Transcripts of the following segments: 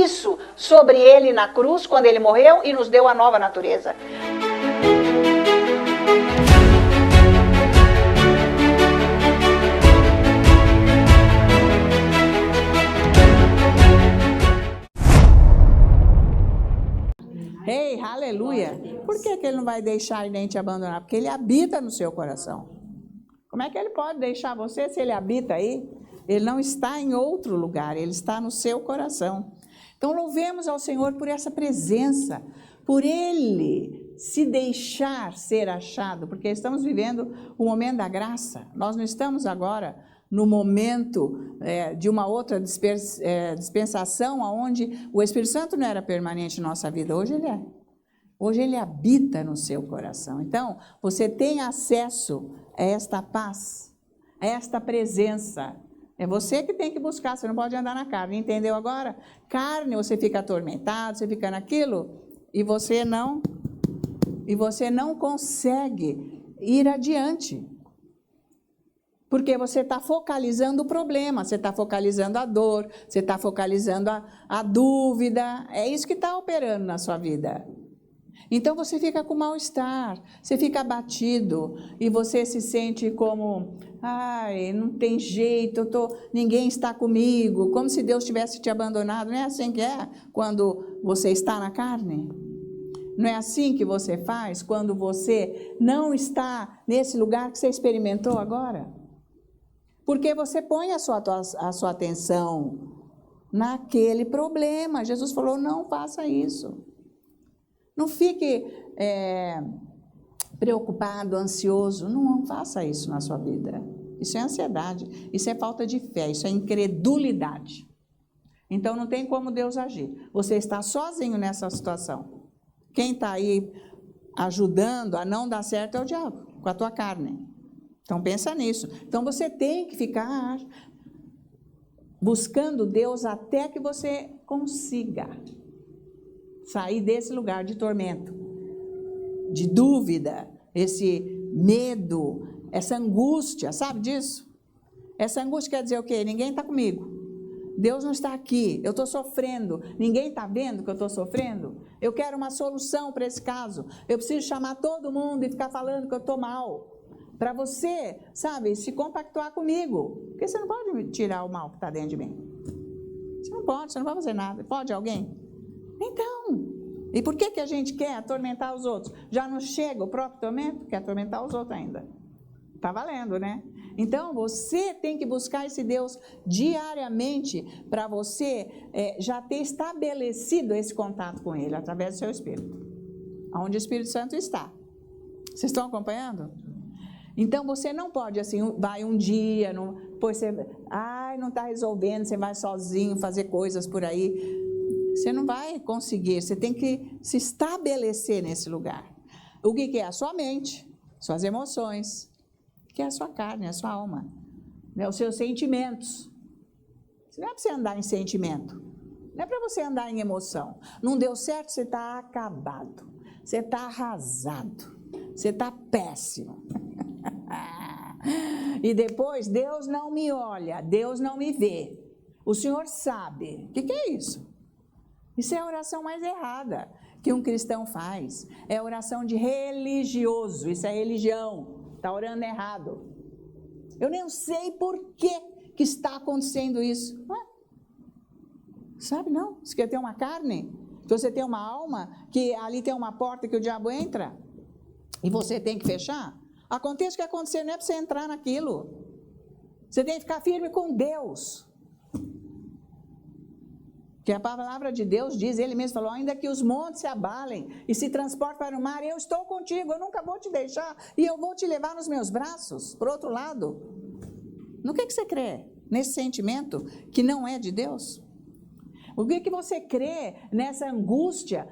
isso sobre ele na cruz, quando ele morreu e nos deu a nova natureza. Ei, aleluia! Por que ele não vai deixar e nem te abandonar? Porque ele habita no seu coração. Como é que ele pode deixar você se ele habita aí? Ele não está em outro lugar, ele está no seu coração. Então louvemos ao Senhor por essa presença, por ele se deixar ser achado, porque estamos vivendo o momento da graça. Nós não estamos agora no momento de uma outra dispensação, onde o Espírito Santo não era permanente em nossa vida. Hoje ele é. Hoje ele habita no seu coração. Então, você tem acesso a esta paz, a esta presença. É você que tem que buscar, você não pode andar na carne, entendeu agora? Carne, você fica atormentado, você fica naquilo, e você não consegue ir adiante. Porque você está focalizando o problema, você está focalizando a dor, você está focalizando a dúvida. É isso que está operando na sua vida. Então você fica com mal-estar, você fica abatido e você se sente como, ai, não tem jeito, ninguém está comigo, como se Deus tivesse te abandonado. Não é assim que é quando você está na carne? Não é assim que você faz quando você não está nesse lugar que você experimentou agora? Porque você põe a sua atenção naquele problema. Jesus falou, não faça isso. Não fique preocupado, ansioso. Não faça isso na sua vida. Isso é ansiedade, isso é falta de fé, isso é incredulidade. Então não tem como Deus agir. Você está sozinho nessa situação. Quem está aí ajudando a não dar certo é o diabo, com a tua carne. Então pensa nisso. Então você tem que ficar buscando Deus até que você consiga sair desse lugar de tormento, de dúvida, esse medo, essa angústia, sabe disso? Essa angústia quer dizer o quê? Ninguém está comigo. Deus não está aqui, eu estou sofrendo, ninguém está vendo que eu estou sofrendo? Eu quero uma solução para esse caso, eu preciso chamar todo mundo e ficar falando que eu estou mal. Para você, sabe, se compactuar comigo. Porque você não pode me tirar o mal que está dentro de mim. Você não pode fazer nada. Pode alguém? Então, e por que a gente quer atormentar os outros? Já não chega o próprio tormento? Quer atormentar os outros ainda. Está valendo, né? Então, você tem que buscar esse Deus diariamente para você já ter estabelecido esse contato com Ele, através do seu Espírito. Onde o Espírito Santo está. Vocês estão acompanhando? Então, você não pode, assim, vai um dia, depois você, não está resolvendo, você vai sozinho fazer coisas por aí. Você não vai conseguir, você tem que se estabelecer nesse lugar. O que é? A sua mente, suas emoções, que é a sua carne, a sua alma, né? Os seus sentimentos. Não é para você andar em sentimento, não é para você andar em emoção. Não deu certo, você está acabado, você está arrasado, você está péssimo. E depois, Deus não me olha, Deus não me vê. O Senhor sabe. O que é isso? Isso é a oração mais errada que um cristão faz. É a oração de religioso, isso é religião. Está orando errado. Eu nem sei por que está acontecendo isso. Sabe não? Você quer ter uma carne? Você tem uma alma, que ali tem uma porta que o diabo entra e você tem que fechar? Aconteça o que acontecer, não é para você entrar naquilo. Você tem que ficar firme com Deus. Que a palavra de Deus diz, Ele mesmo falou, ainda que os montes se abalem e se transportem para o mar, eu estou contigo, eu nunca vou te deixar e eu vou te levar nos meus braços. Por outro lado, no que você crê? Nesse sentimento que não é de Deus? O que você crê nessa angústia,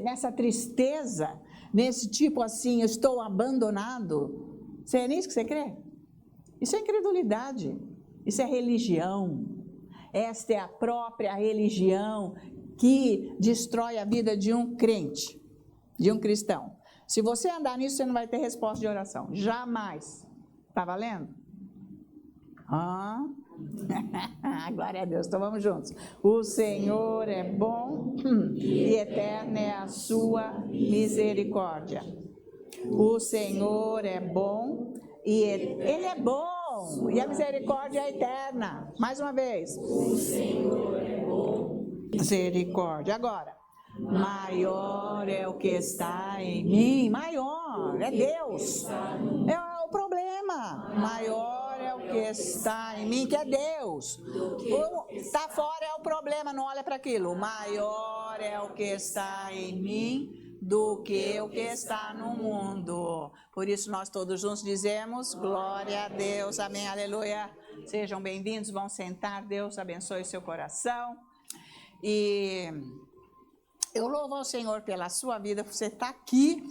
nessa tristeza, nesse tipo assim, eu estou abandonado? É nisso que você crê? Isso é incredulidade, isso é religião. Esta é a própria religião que destrói a vida de um crente, de um cristão. Se você andar nisso, você não vai ter resposta de oração, jamais. Tá valendo? Glória a Deus, então vamos juntos. O Senhor é bom e eterna é a sua misericórdia. O Senhor é bom e Ele é bom e a misericórdia é eterna. Mais uma vez. O Senhor é bom. Misericórdia. Agora. Maior é o que está em mim. Maior é Deus. É o problema. Maior é o que está em mim, que é Deus. Está fora é o problema, não olha para aquilo. Maior é o que está em mim do que o que está no mundo. Por isso nós todos juntos dizemos, glória a Deus, amém, aleluia. Sejam bem-vindos, vão sentar, Deus abençoe o seu coração. E eu louvo ao Senhor pela sua vida, por você estar aqui,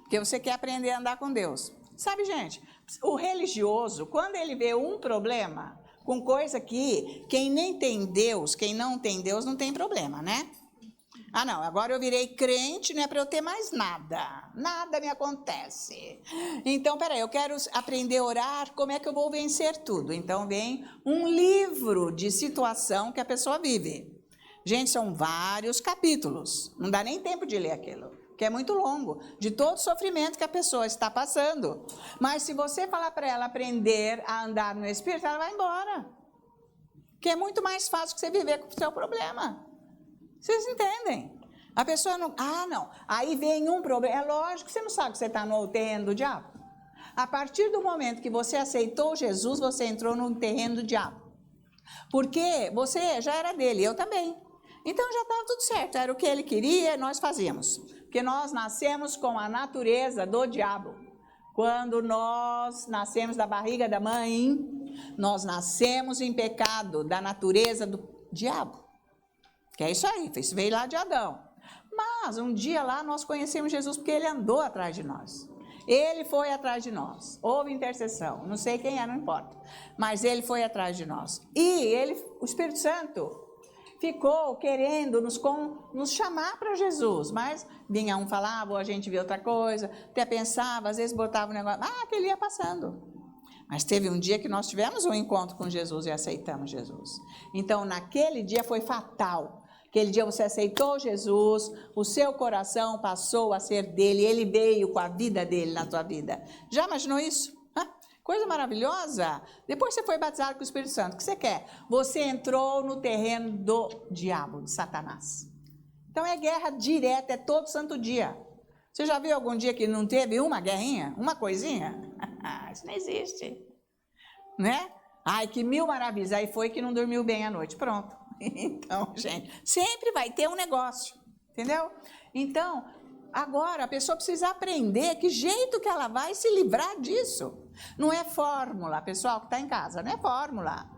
porque você quer aprender a andar com Deus. Sabe, gente, o religioso, quando ele vê um problema com coisa que quem nem tem Deus, quem não tem Deus, não tem problema, né? Ah, não, agora eu virei crente, não é para eu ter mais nada. Nada me acontece. Então, peraí, eu quero aprender a orar, como é que eu vou vencer tudo? Então, vem um livro de situação que a pessoa vive. Gente, são vários capítulos, não dá nem tempo de ler aquilo, que é muito longo, de todo o sofrimento que a pessoa está passando. Mas se você falar para ela aprender a andar no Espírito, ela vai embora. Que é muito mais fácil que você viver com o seu problema. Vocês entendem? A pessoa não... Ah, não. Aí vem um problema. É lógico que você não sabe que você está no terreno do diabo. A partir do momento que você aceitou Jesus, você entrou no terreno do diabo. Porque você já era dele, eu também. Então já estava tudo certo, era o que ele queria, nós fazíamos. Porque nós nascemos com a natureza do diabo. Quando nós nascemos da barriga da mãe, nós nascemos em pecado da natureza do diabo. Que é isso aí, isso veio lá de Adão. Mas um dia lá nós conhecemos Jesus porque ele andou atrás de nós. Ele foi atrás de nós, houve intercessão, não sei quem é, não importa. Mas ele foi atrás de nós. E ele, o Espírito Santo... ficou querendo nos chamar para Jesus, mas vinha um falava, ou a gente via outra coisa, até pensava, às vezes botava um negócio, que ele ia passando. Mas teve um dia que nós tivemos um encontro com Jesus e aceitamos Jesus. Então, naquele dia foi fatal. Aquele dia você aceitou Jesus, o seu coração passou a ser dele, ele veio com a vida dele na tua vida. Já imaginou isso? Coisa maravilhosa. Depois você foi batizado com o Espírito Santo. O que você quer? Você entrou no terreno do diabo, de Satanás. Então é guerra direta, é todo santo dia. Você já viu algum dia que não teve uma guerrinha? Uma coisinha? Isso não existe. Né? Ai, que mil maravilhas. Aí foi que não dormiu bem à noite. Pronto. Então, gente, sempre vai ter um negócio. Entendeu? Então... agora, a pessoa precisa aprender que jeito que ela vai se livrar disso. Não é fórmula, pessoal que está em casa, não é fórmula.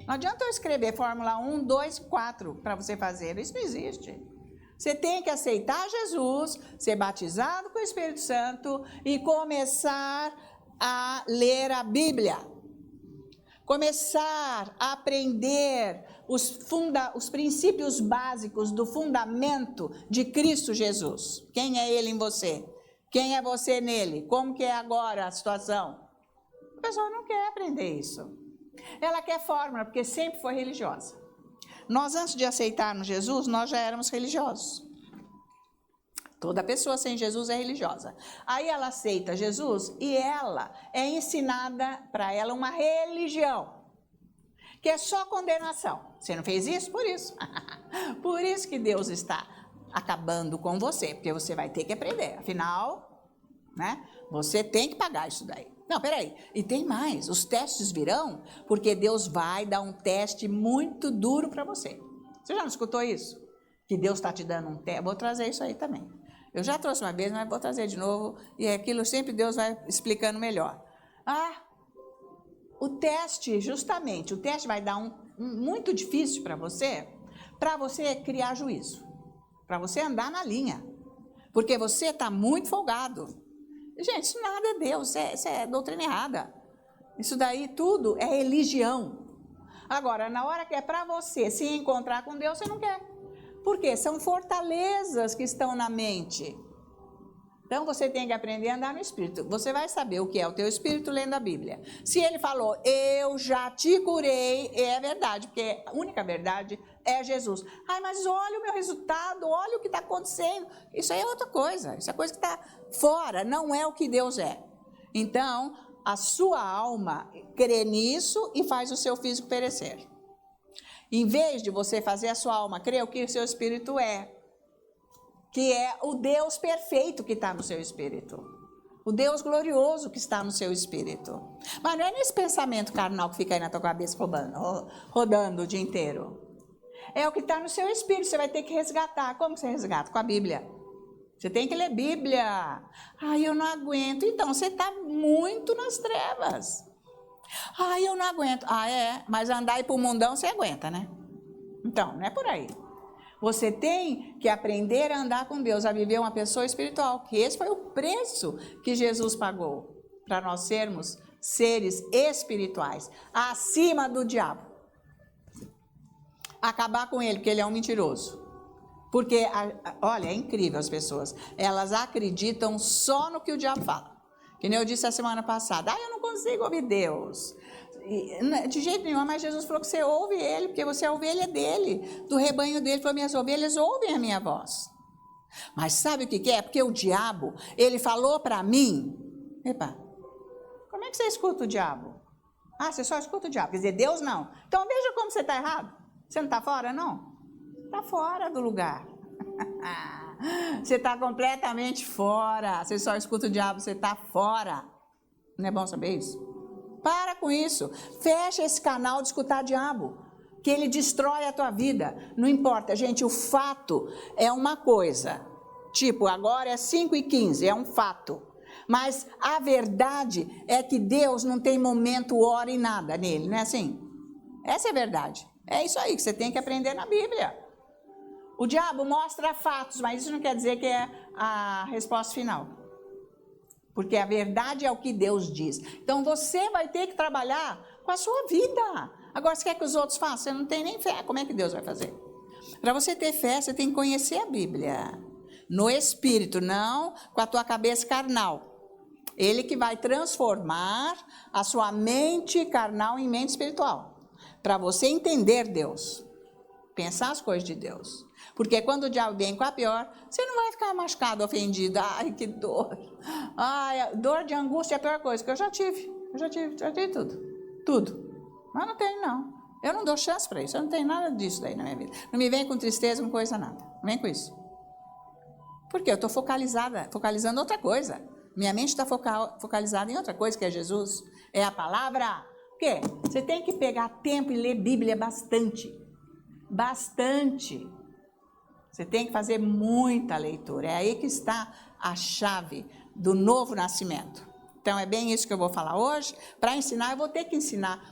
Não adianta eu escrever fórmula 1, 2, 4 para você fazer, isso não existe. Você tem que aceitar Jesus, ser batizado com o Espírito Santo e começar a ler a Bíblia. Começar a aprender os princípios básicos do fundamento de Cristo Jesus. Quem é Ele em você? Quem é você nele? Como que é agora a situação? A pessoa não quer aprender isso. Ela quer fórmula, porque sempre foi religiosa. Nós, antes de aceitarmos Jesus, nós já éramos religiosos. Toda pessoa sem Jesus é religiosa. Aí ela aceita Jesus e ela é ensinada para ela uma religião, que é só condenação. Você não fez isso? Por isso. Por isso que Deus está acabando com você, porque você vai ter que aprender. Afinal, né, você tem que pagar isso daí. Não, peraí. E tem mais. Os testes virão, porque Deus vai dar um teste muito duro para você. Você já não escutou isso? Que Deus está te dando um teste. Vou trazer isso aí também. Eu já trouxe uma vez, mas vou trazer de novo. E aquilo sempre Deus vai explicando melhor. O teste, justamente, o teste vai dar um muito difícil para você criar juízo. Para você andar na linha. Porque você está muito folgado. Gente, isso nada é Deus, isso é doutrina errada. Isso daí tudo é religião. Agora, na hora que é para você se encontrar com Deus, você não quer. Por quê? São fortalezas que estão na mente. Então você tem que aprender a andar no Espírito. Você vai saber o que é o teu Espírito lendo a Bíblia. Se ele falou, eu já te curei, é verdade, porque a única verdade é Jesus. Ai, mas olha o meu resultado, olha o que está acontecendo. Isso aí é outra coisa, isso é coisa que está fora, não é o que Deus é. Então, a sua alma crê nisso e faz o seu físico perecer. Em vez de você fazer a sua alma crer o que o seu espírito é, que é o Deus perfeito que está no seu espírito. O Deus glorioso que está no seu espírito. Mas não é nesse pensamento carnal que fica aí na tua cabeça rodando o dia inteiro. É o que está no seu espírito, você vai ter que resgatar. Como você resgata? Com a Bíblia. Você tem que ler Bíblia. Ai, eu não aguento. Então, você está muito nas trevas. Ai, eu não aguento. Ah, é? Mas andar aí para o mundão, você aguenta, né? Então, não é por aí. Você tem que aprender a andar com Deus, a viver uma pessoa espiritual, que esse foi o preço que Jesus pagou para nós sermos seres espirituais, acima do diabo. Acabar com ele, porque ele é um mentiroso. Porque, olha, é incrível as pessoas, elas acreditam só no que o diabo fala. Que nem eu disse a semana passada, eu não consigo ouvir Deus. De jeito nenhum, mas Jesus falou que você ouve ele, porque você é a ovelha dele, do rebanho dele. Ele falou, minhas ovelhas ouvem a minha voz. Mas sabe o que é? Porque o diabo, ele falou para mim, epa, como é que você escuta o diabo? Ah, você só escuta o diabo, quer dizer, Deus não. Então veja como você está errado. Você não está fora, não? Está fora do lugar. Você está completamente fora. Você só escuta o diabo, você está fora. Não é bom saber isso? Para com isso, fecha esse canal de escutar diabo, que ele destrói a tua vida. Não importa, gente, o fato é uma coisa, tipo, agora é 5h15, é um fato. Mas a verdade é que Deus não tem momento, hora e nada nele, não é assim? Essa é a verdade, é isso aí que você tem que aprender na Bíblia. O diabo mostra fatos, mas isso não quer dizer que é a resposta final. Porque a verdade é o que Deus diz. Então você vai ter que trabalhar com a sua vida. Agora, você quer que os outros façam? Você não tem nem fé. Como é que Deus vai fazer? Para você ter fé, você tem que conhecer a Bíblia. No Espírito, não com a tua cabeça carnal. Ele que vai transformar a sua mente carnal em mente espiritual. Para você entender Deus. Pensar as coisas de Deus. Porque quando o diabo vem com a pior, você não vai ficar machucado, ofendido. Ai, que dor. Ai, dor de angústia é a pior coisa que eu já tive. Já tive tudo. Tudo. Mas não tenho, não. Eu não dou chance para isso. Eu não tenho nada disso daí na minha vida. Não me vem com tristeza, com coisa nada. Não vem com isso. Porque eu estou focalizando outra coisa. Minha mente está focalizada em outra coisa, que é Jesus. É a palavra. O quê? Você tem que pegar tempo e ler Bíblia bastante. Bastante. Você tem que fazer muita leitura. É aí que está a chave do novo nascimento. Então, é bem isso que eu vou falar hoje. Para ensinar, eu vou ter que ensinar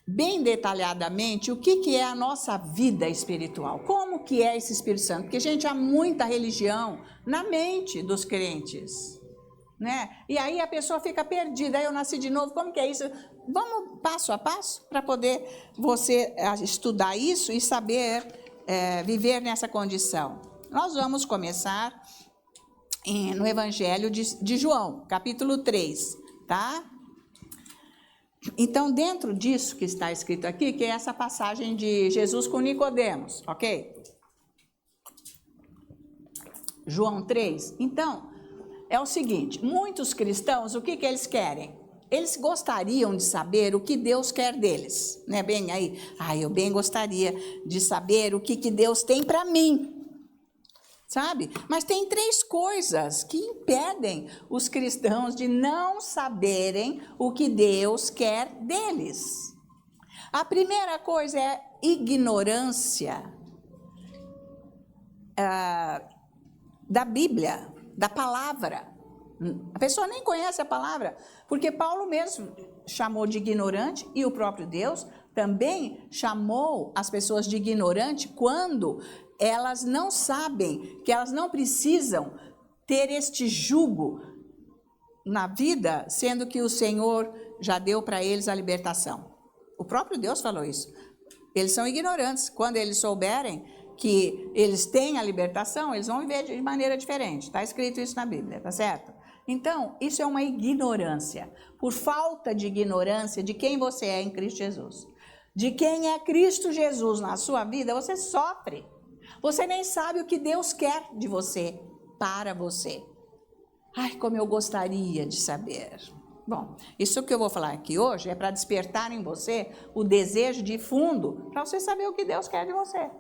bem detalhadamente o que é a nossa vida espiritual. Como que é esse Espírito Santo? Porque, gente, há muita religião na mente dos crentes, né? E aí a pessoa fica perdida. Aí eu nasci de novo, como que é isso? Vamos passo a passo para poder você estudar isso e saber viver nessa condição. Nós vamos começar no Evangelho de João, capítulo 3, tá? Então, dentro disso que está escrito aqui, que é essa passagem de Jesus com Nicodemos, ok? João 3. Então, é o seguinte, muitos cristãos, o que eles querem? Eles gostariam de saber o que Deus quer deles, né? Bem aí, eu bem gostaria de saber o que Deus tem para mim, sabe? Mas tem 3 coisas que impedem os cristãos de não saberem o que Deus quer deles. A primeira coisa é ignorância da Bíblia, da palavra. A pessoa nem conhece a palavra, porque Paulo mesmo chamou de ignorante e o próprio Deus também chamou as pessoas de ignorante quando elas não sabem que elas não precisam ter este jugo na vida, sendo que o Senhor já deu para eles a libertação. O próprio Deus falou isso. Eles são ignorantes. Quando eles souberem que eles têm a libertação, eles vão viver de maneira diferente. Está escrito isso na Bíblia, tá certo? Então, isso é uma ignorância. Por falta de ignorância de quem você é em Cristo Jesus. De quem é Cristo Jesus na sua vida, você sofre. Você nem sabe o que Deus quer de você, para você. Ai, como eu gostaria de saber. Bom, isso que eu vou falar aqui hoje é para despertar em você o desejo de fundo, para você saber o que Deus quer de você.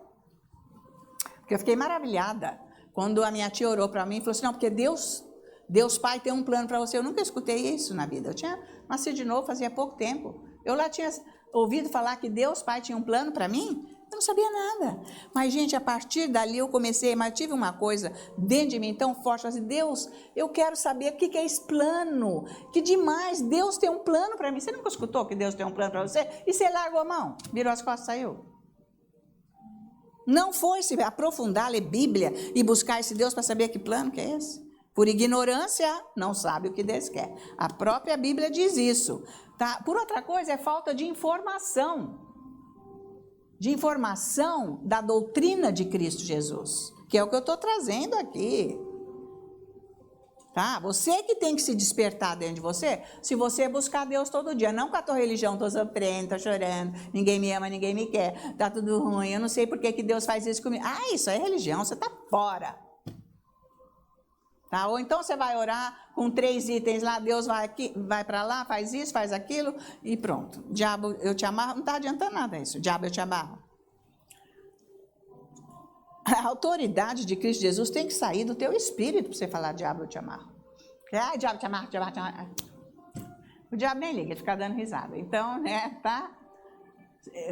Porque eu fiquei maravilhada quando a minha tia orou para mim e falou assim, não, porque Deus Pai tem um plano para você. Eu nunca escutei isso na vida. Eu tinha nascido de novo fazia pouco tempo. Eu lá tinha ouvido falar que Deus Pai tinha um plano para mim. Eu não sabia nada. Mas, gente, a partir dali eu comecei, mas tive uma coisa dentro de mim tão forte, assim, Deus, eu quero saber o que é esse plano. Que demais, Deus tem um plano para mim. Você nunca escutou que Deus tem um plano para você? E você largou a mão, virou as costas e saiu. Não foi se aprofundar, ler Bíblia e buscar esse Deus para saber que plano que é esse. Por ignorância, não sabe o que Deus quer. A própria Bíblia diz isso. Tá? Por outra coisa, é falta de informação. De informação da doutrina de Cristo Jesus. Que é o que eu estou trazendo aqui. Tá? Você que tem que se despertar dentro de você, se você buscar Deus todo dia. Não com a tua religião, estou sofrendo, estou chorando, ninguém me ama, ninguém me quer, tá tudo ruim, eu não sei por que Deus faz isso comigo. Ah, isso é religião, você está fora. Tá? Ou então você vai orar com 3 itens lá, Deus vai aqui, vai para lá, faz isso, faz aquilo e pronto. Diabo, eu te amarro, não está adiantando nada isso. Diabo, eu te amarro. A autoridade de Cristo Jesus tem que sair do teu espírito para você falar, diabo, eu te amarro. Ah, diabo, te amarro, diabo, te amarro. O diabo nem liga, ele fica dando risada. Então, né, tá?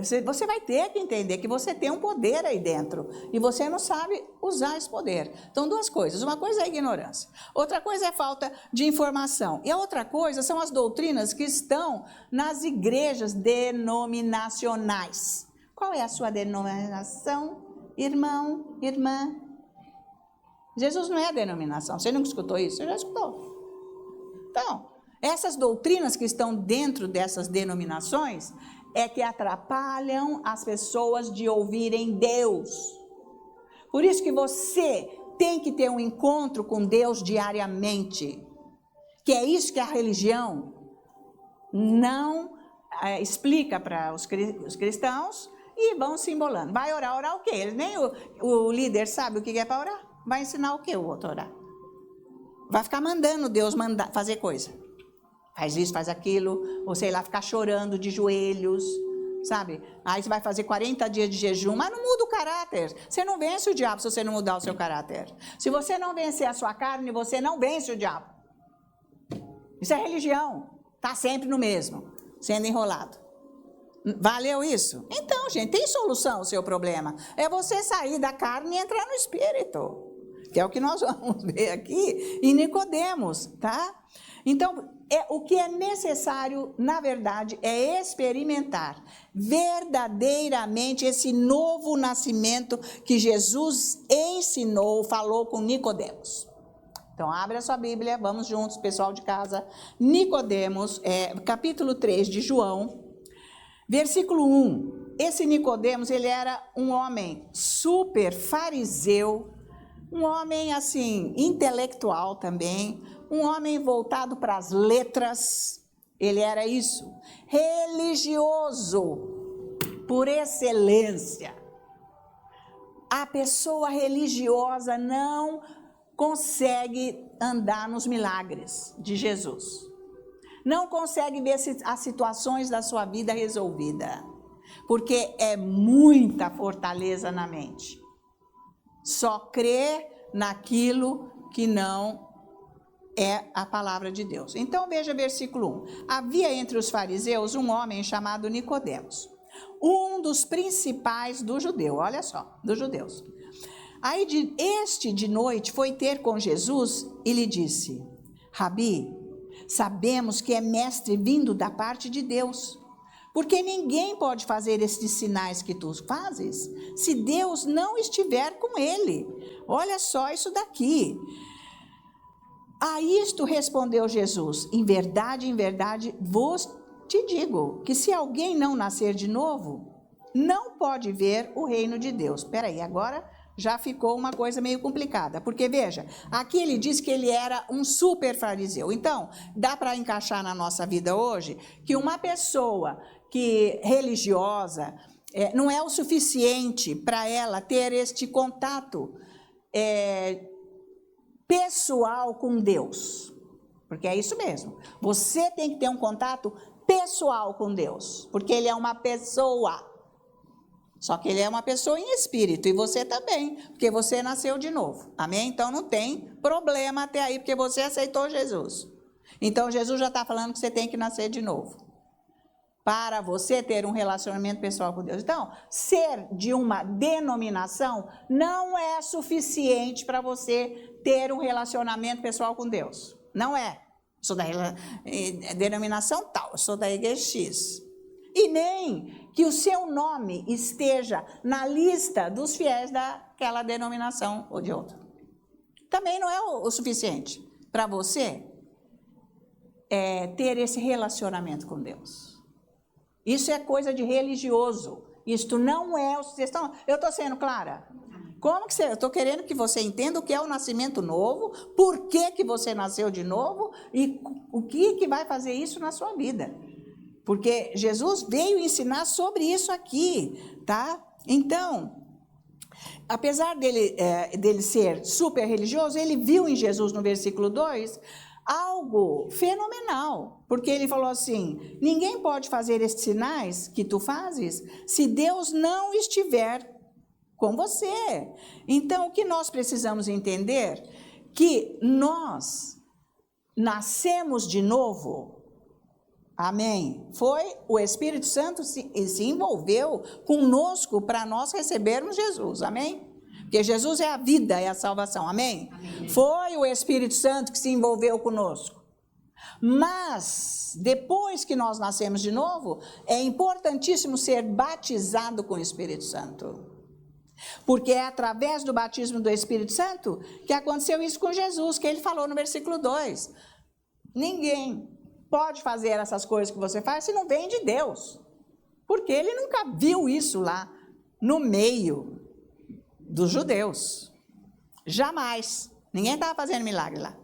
Você vai ter que entender que você tem um poder aí dentro e você não sabe usar esse poder. Então, 2 coisas. Uma coisa é a ignorância. Outra coisa é a falta de informação. E a outra coisa são as doutrinas que estão nas igrejas denominacionais. Qual é a sua denominação? Irmão, irmã. Jesus não é a denominação. Você nunca escutou isso? Você já escutou. Então, essas doutrinas que estão dentro dessas denominações é que atrapalham as pessoas de ouvirem Deus. Por isso que você tem que ter um encontro com Deus diariamente. Que é isso que a religião não explica para os cristãos. E vão se embolando. Vai orar, orar o quê? Ele, nem o líder sabe o que é para orar. Vai ensinar o quê o outro a orar? Vai ficar mandando Deus fazer coisa. Faz isso, faz aquilo. Ou sei lá, ficar chorando de joelhos. Sabe? Aí você vai fazer 40 dias de jejum. Mas não muda o caráter. Você não vence o diabo se você não mudar o seu caráter. Se você não vencer a sua carne, você não vence o diabo. Isso é religião. Está sempre no mesmo. Sendo enrolado. Valeu isso? Então, gente, tem solução o seu problema. É você sair da carne e entrar no espírito. Que é o que nós vamos ver aqui em Nicodemos, tá? Então, o que é necessário, na verdade, é experimentar verdadeiramente esse novo nascimento que Jesus ensinou, falou com Nicodemos. Então, abre a sua Bíblia, vamos juntos, pessoal de casa. Nicodemos, capítulo 3 de João. Versículo 1, esse Nicodemos, ele era um homem super fariseu, um homem assim, intelectual também, um homem voltado para as letras, ele era isso, religioso por excelência. A pessoa religiosa não consegue andar nos milagres de Jesus. Não consegue ver as situações da sua vida resolvida, porque é muita fortaleza na mente. Só crê naquilo que não é a palavra de Deus. Então veja versículo 1. Havia entre os fariseus um homem chamado Nicodemos, um dos principais do judeu, olha só, dos judeus. Aí este de noite foi ter com Jesus e lhe disse: Rabi, sabemos que é mestre vindo da parte de Deus, porque ninguém pode fazer estes sinais que tu fazes, se Deus não estiver com ele. Olha só isso daqui. A isto respondeu Jesus: em verdade, vos te digo, que se alguém não nascer de novo, não pode ver o reino de Deus. Espera aí, agora já ficou uma coisa meio complicada, porque veja, aqui ele diz que ele era um super fariseu. Então, dá para encaixar na nossa vida hoje que uma pessoa que religiosa não é o suficiente para ela ter este contato pessoal com Deus. Porque é isso mesmo. Você tem que ter um contato pessoal com Deus, porque ele é uma pessoa. Só que ele é uma pessoa em espírito, e você também, porque você nasceu de novo. Amém? Então não tem problema até aí, porque você aceitou Jesus. Então Jesus já está falando que você tem que nascer de novo, para você ter um relacionamento pessoal com Deus. Então, ser de uma denominação não é suficiente para você ter um relacionamento pessoal com Deus. Não é. Sou da denominação tal, sou da igreja X. E nem que o seu nome esteja na lista dos fiéis daquela denominação ou de outra. Também não é o suficiente para você ter esse relacionamento com Deus. Isso é coisa de religioso. Isto não é... Eu estou sendo clara? Como que você... Eu estou querendo que você entenda o que é o nascimento novo, por que você nasceu de novo e o que vai fazer isso na sua vida. Porque Jesus veio ensinar sobre isso aqui, tá? Então, apesar dele ser super religioso, ele viu em Jesus, no versículo 2, algo fenomenal. Porque ele falou assim, ninguém pode fazer esses sinais que tu fazes se Deus não estiver com você. Então, o que nós precisamos entender? Que nós nascemos de novo. Amém? Foi o Espírito Santo se envolveu conosco para nós recebermos Jesus. Amém? Porque Jesus é a vida, é a salvação. Amém? Amém? Foi o Espírito Santo que se envolveu conosco. Mas, depois que nós nascemos de novo, é importantíssimo ser batizado com o Espírito Santo. Porque é através do batismo do Espírito Santo que aconteceu isso com Jesus, que ele falou no versículo 2. Ninguém pode fazer essas coisas que você faz se não vem de Deus. Porque ele nunca viu isso lá no meio dos judeus. Jamais. Ninguém estava fazendo milagre lá.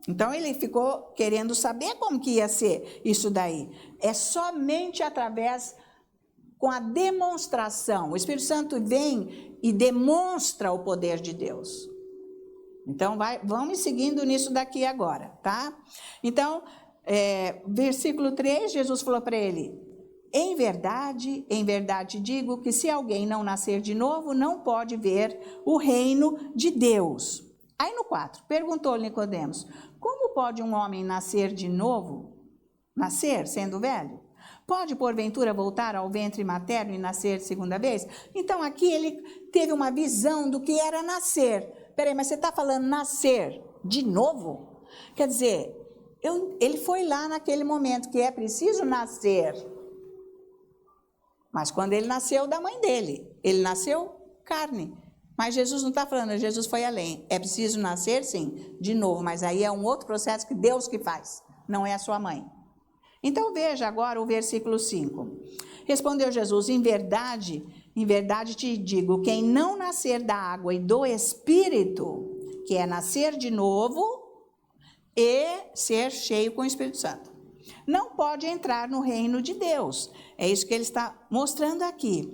Então ele ficou querendo saber como que ia ser isso daí. É somente através, com a demonstração. O Espírito Santo vem e demonstra o poder de Deus. Então, vamos seguindo nisso daqui agora, tá? Então, versículo 3, Jesus falou para ele, em verdade digo que se alguém não nascer de novo, não pode ver o reino de Deus. Aí no 4, perguntou-lhe Nicodemos, como pode um homem nascer de novo, nascer sendo velho? Pode, porventura, voltar ao ventre materno e nascer segunda vez? Então, aqui ele teve uma visão do que era nascer. Peraí, mas você está falando nascer de novo? Quer dizer, ele foi lá naquele momento que é preciso nascer. Mas quando ele nasceu da mãe dele, ele nasceu carne. Mas Jesus não está falando, Jesus foi além. É preciso nascer, sim, de novo, mas aí é um outro processo que Deus que faz, não é a sua mãe. Então veja agora o versículo 5. Respondeu Jesus, em verdade te digo, quem não nascer da água e do Espírito, que é nascer de novo e ser cheio com o Espírito Santo, não pode entrar no reino de Deus. É isso que ele está mostrando aqui.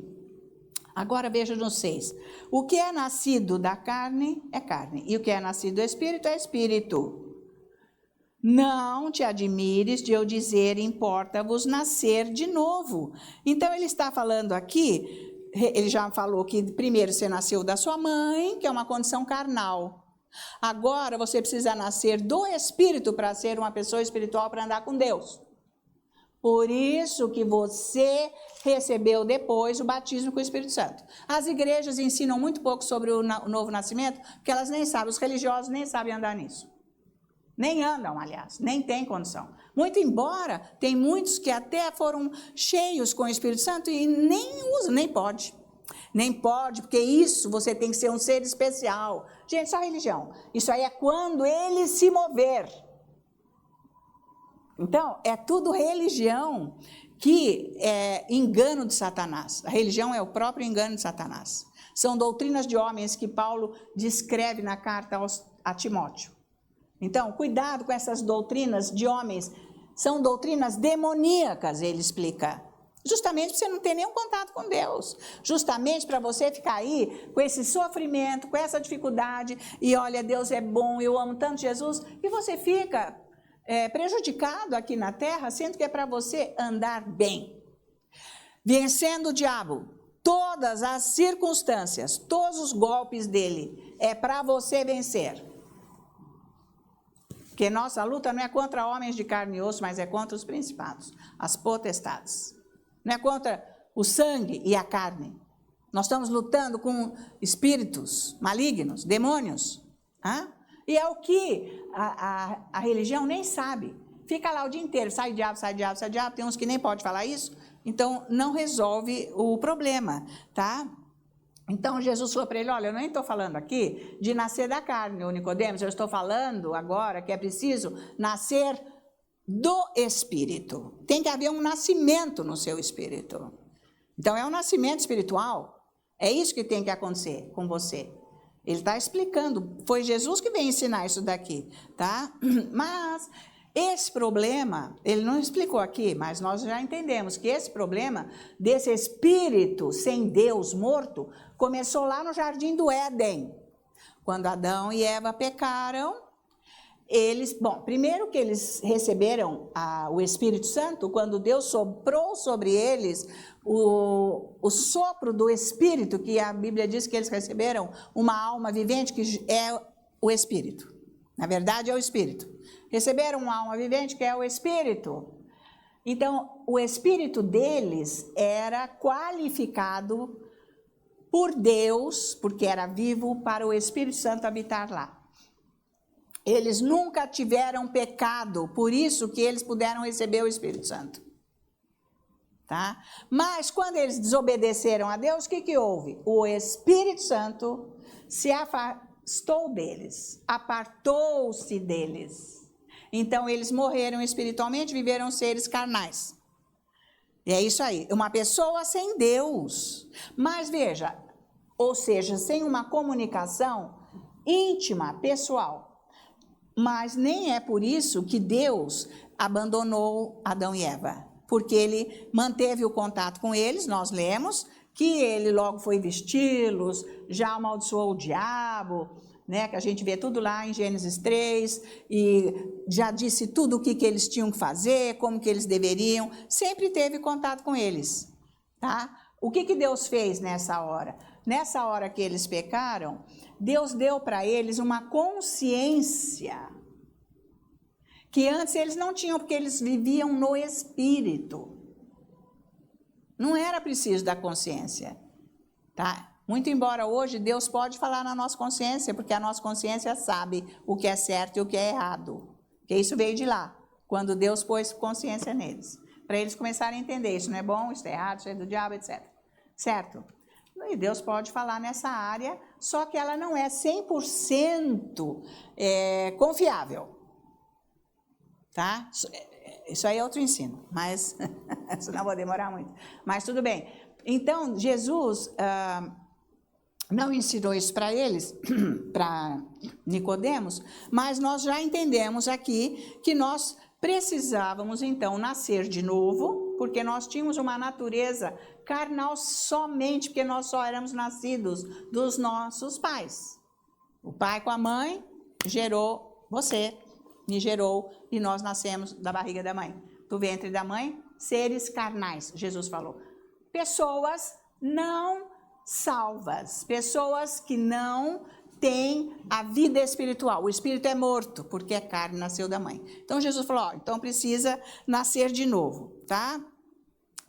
Agora veja no 6. O que é nascido da carne é carne, e o que é nascido do Espírito é Espírito. Não te admires de eu dizer, importa-vos nascer de novo. Então ele está falando aqui, ele já falou que primeiro você nasceu da sua mãe, que é uma condição carnal. Agora você precisa nascer do Espírito para ser uma pessoa espiritual, para andar com Deus. Por isso que você recebeu depois o batismo com o Espírito Santo. As igrejas ensinam muito pouco sobre o novo nascimento, porque elas nem sabem, os religiosos nem sabem andar nisso. Nem andam, aliás, nem tem condição. Muito embora, tem muitos que até foram cheios com o Espírito Santo e nem usam, nem pode. Nem pode, porque isso você tem que ser um ser especial. Gente, só religião. Isso aí é quando ele se mover. Então, é tudo religião que é engano de Satanás. A religião é o próprio engano de Satanás. São doutrinas de homens que Paulo descreve na carta a Timóteo. Então, cuidado com essas doutrinas de homens. São doutrinas demoníacas, ele explica. Justamente para você não ter nenhum contato com Deus. Justamente para você ficar aí com esse sofrimento, com essa dificuldade. E olha, Deus é bom, eu amo tanto Jesus. E você fica prejudicado aqui na terra, sendo que é para você andar bem. Vencendo o diabo. Todas as circunstâncias, todos os golpes dele, é para você vencer. Porque nossa luta não é contra homens de carne e osso, mas é contra os principados, as potestades. Não é contra o sangue e a carne. Nós estamos lutando com espíritos malignos, demônios. E é o que a religião nem sabe. Fica lá o dia inteiro, sai diabo, sai diabo, sai diabo. Tem uns que nem podem falar isso. Então, não resolve o problema, tá? Então, Jesus falou para ele, olha, eu nem estou falando aqui de nascer da carne, ô Nicodemos, eu estou falando agora que é preciso nascer do Espírito. Tem que haver um nascimento no seu espírito. Então, é um nascimento espiritual. É isso que tem que acontecer com você. Ele está explicando, foi Jesus que veio ensinar isso daqui, tá? Mas esse problema, ele não explicou aqui, mas nós já entendemos que esse problema desse espírito sem Deus morto começou lá no Jardim do Éden. Quando Adão e Eva pecaram, primeiro que eles receberam o Espírito Santo, quando Deus soprou sobre eles o sopro do Espírito, que a Bíblia diz que eles receberam uma alma vivente, que é o Espírito. Na verdade, é o Espírito. Receberam uma alma vivente, que é o Espírito. Então, o Espírito deles era qualificado por Deus, porque era vivo, para o Espírito Santo habitar lá. Eles nunca tiveram pecado, por isso que eles puderam receber o Espírito Santo. Tá? Mas quando eles desobedeceram a Deus, o que houve? O Espírito Santo se afastou deles, apartou-se deles. Então eles morreram espiritualmente, viveram seres carnais. E é isso aí, uma pessoa sem Deus. Mas veja, ou seja, sem uma comunicação íntima, pessoal. Mas nem é por isso que Deus abandonou Adão e Eva. Porque ele manteve o contato com eles, nós lemos, que ele logo foi vesti-los, já amaldiçoou o diabo, né, que a gente vê tudo lá em Gênesis 3, e já disse tudo o que eles tinham que fazer, como que eles deveriam, sempre teve contato com eles, tá? O que Deus fez nessa hora? Nessa hora que eles pecaram, Deus deu para eles uma consciência que antes eles não tinham, porque eles viviam no Espírito. Não era preciso da consciência, tá? Muito embora hoje Deus pode falar na nossa consciência, porque a nossa consciência sabe o que é certo e o que é errado. Porque isso veio de lá, quando Deus pôs consciência neles. Para eles começarem a entender, isso não é bom, isso é errado, isso é do diabo, etc. Certo? E Deus pode falar nessa área, só que ela não é 100% confiável. Tá? Isso aí é outro ensino, mas não vou demorar muito. Mas tudo bem. Então, Jesus não ensinou isso para eles, para Nicodemos, mas nós já entendemos aqui que nós precisávamos, então, nascer de novo, porque nós tínhamos uma natureza carnal somente, porque nós só éramos nascidos dos nossos pais. O pai com a mãe gerou você, me gerou, e nós nascemos da barriga da mãe, do ventre da mãe, seres carnais, Jesus falou. Pessoas não salvas, pessoas que não têm a vida espiritual. O espírito é morto, porque a carne nasceu da mãe. Então Jesus falou, então precisa nascer de novo, tá?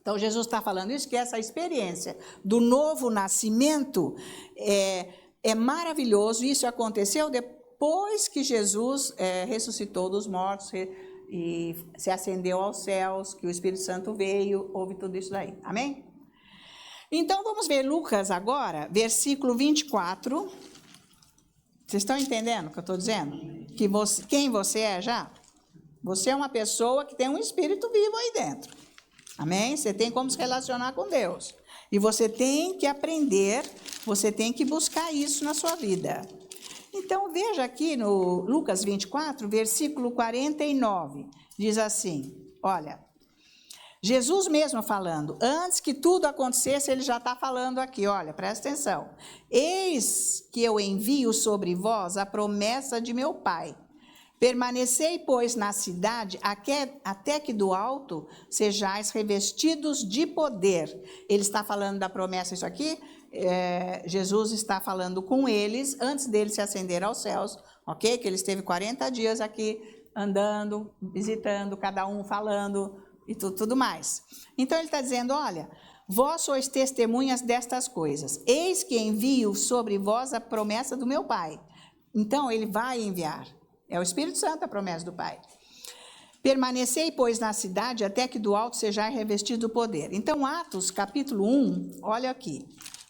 Então Jesus está falando isso, que essa experiência do novo nascimento é maravilhoso. Isso aconteceu depois que Jesus ressuscitou dos mortos e se ascendeu aos céus, que o Espírito Santo veio, houve tudo isso daí. Amém? Então, vamos ver Lucas agora, versículo 24. Vocês estão entendendo o que eu estou dizendo? Quem você é já? Você é uma pessoa que tem um espírito vivo aí dentro. Amém? Você tem como se relacionar com Deus. E você tem que aprender, você tem que buscar isso na sua vida. Então, veja aqui no Lucas 24, versículo 49. Diz assim, olha, Jesus mesmo falando, antes que tudo acontecesse, ele já está falando aqui, olha, presta atenção. Eis que eu envio sobre vós a promessa de meu Pai. Permanecei, pois, na cidade, até que do alto sejais revestidos de poder. Ele está falando da promessa, isso aqui, Jesus está falando com eles, antes deles se ascender aos céus, ok? Que ele esteve 40 dias aqui, andando, visitando, cada um falando e tudo mais. Então, ele está dizendo, olha, vós sois testemunhas destas coisas. Eis que envio sobre vós a promessa do meu Pai. Então, ele vai enviar. É o Espírito Santo a promessa do Pai. Permanecei, pois, na cidade, até que do alto sejais revestido do poder. Então, Atos, capítulo 1, olha aqui,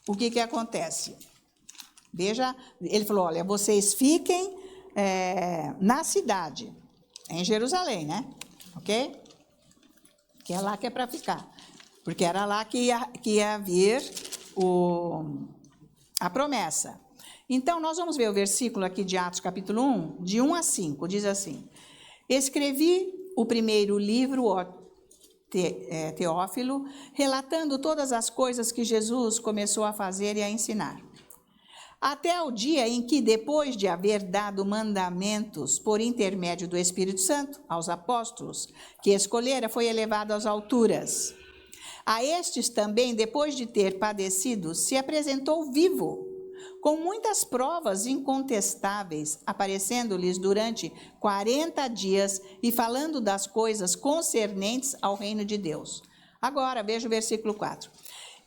o que acontece. Veja, ele falou, olha, vocês fiquem na cidade, em Jerusalém, né? Ok? Que é lá que é para ficar. Porque era lá que ia vir a promessa. Então, nós vamos ver o versículo aqui de Atos, capítulo 1, de 1 a 5, diz assim, escrevi o primeiro livro, ó Teófilo, relatando todas as coisas que Jesus começou a fazer e a ensinar. Até o dia em que, depois de haver dado mandamentos por intermédio do Espírito Santo aos apóstolos, que escolhera, foi elevado às alturas. A estes também, depois de ter padecido, se apresentou vivo, com muitas provas incontestáveis, aparecendo-lhes durante 40 dias e falando das coisas concernentes ao reino de Deus. Agora, veja o versículo 4.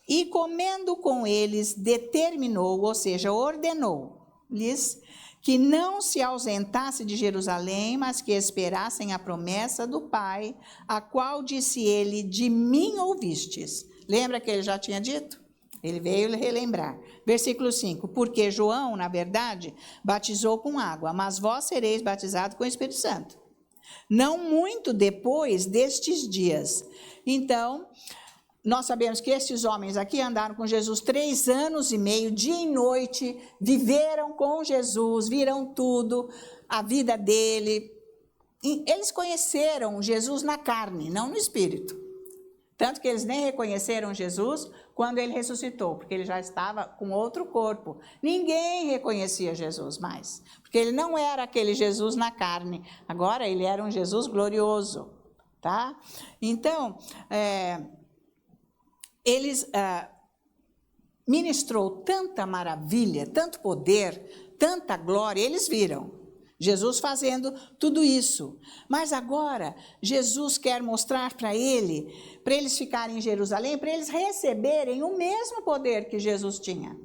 E comendo com eles, determinou, ou seja, ordenou-lhes que não se ausentasse de Jerusalém, mas que esperassem a promessa do Pai, a qual disse ele, de mim ouvistes. Lembra que ele já tinha dito? Ele veio relembrar. Versículo 5. Porque João, na verdade, batizou com água, mas vós sereis batizados com o Espírito Santo. Não muito depois destes dias. Então, nós sabemos que estes homens aqui andaram com Jesus 3 anos e meio, dia e noite, viveram com Jesus, viram tudo, a vida dele. E eles conheceram Jesus na carne, não no espírito. Tanto que eles nem reconheceram Jesus quando ele ressuscitou, porque ele já estava com outro corpo. Ninguém reconhecia Jesus mais, porque ele não era aquele Jesus na carne. Agora ele era um Jesus glorioso, tá? Então, eles ministrou tanta maravilha, tanto poder, tanta glória, eles viram Jesus fazendo tudo isso. Mas agora, Jesus quer mostrar para eles ficarem em Jerusalém, para eles receberem o mesmo poder que Jesus tinha.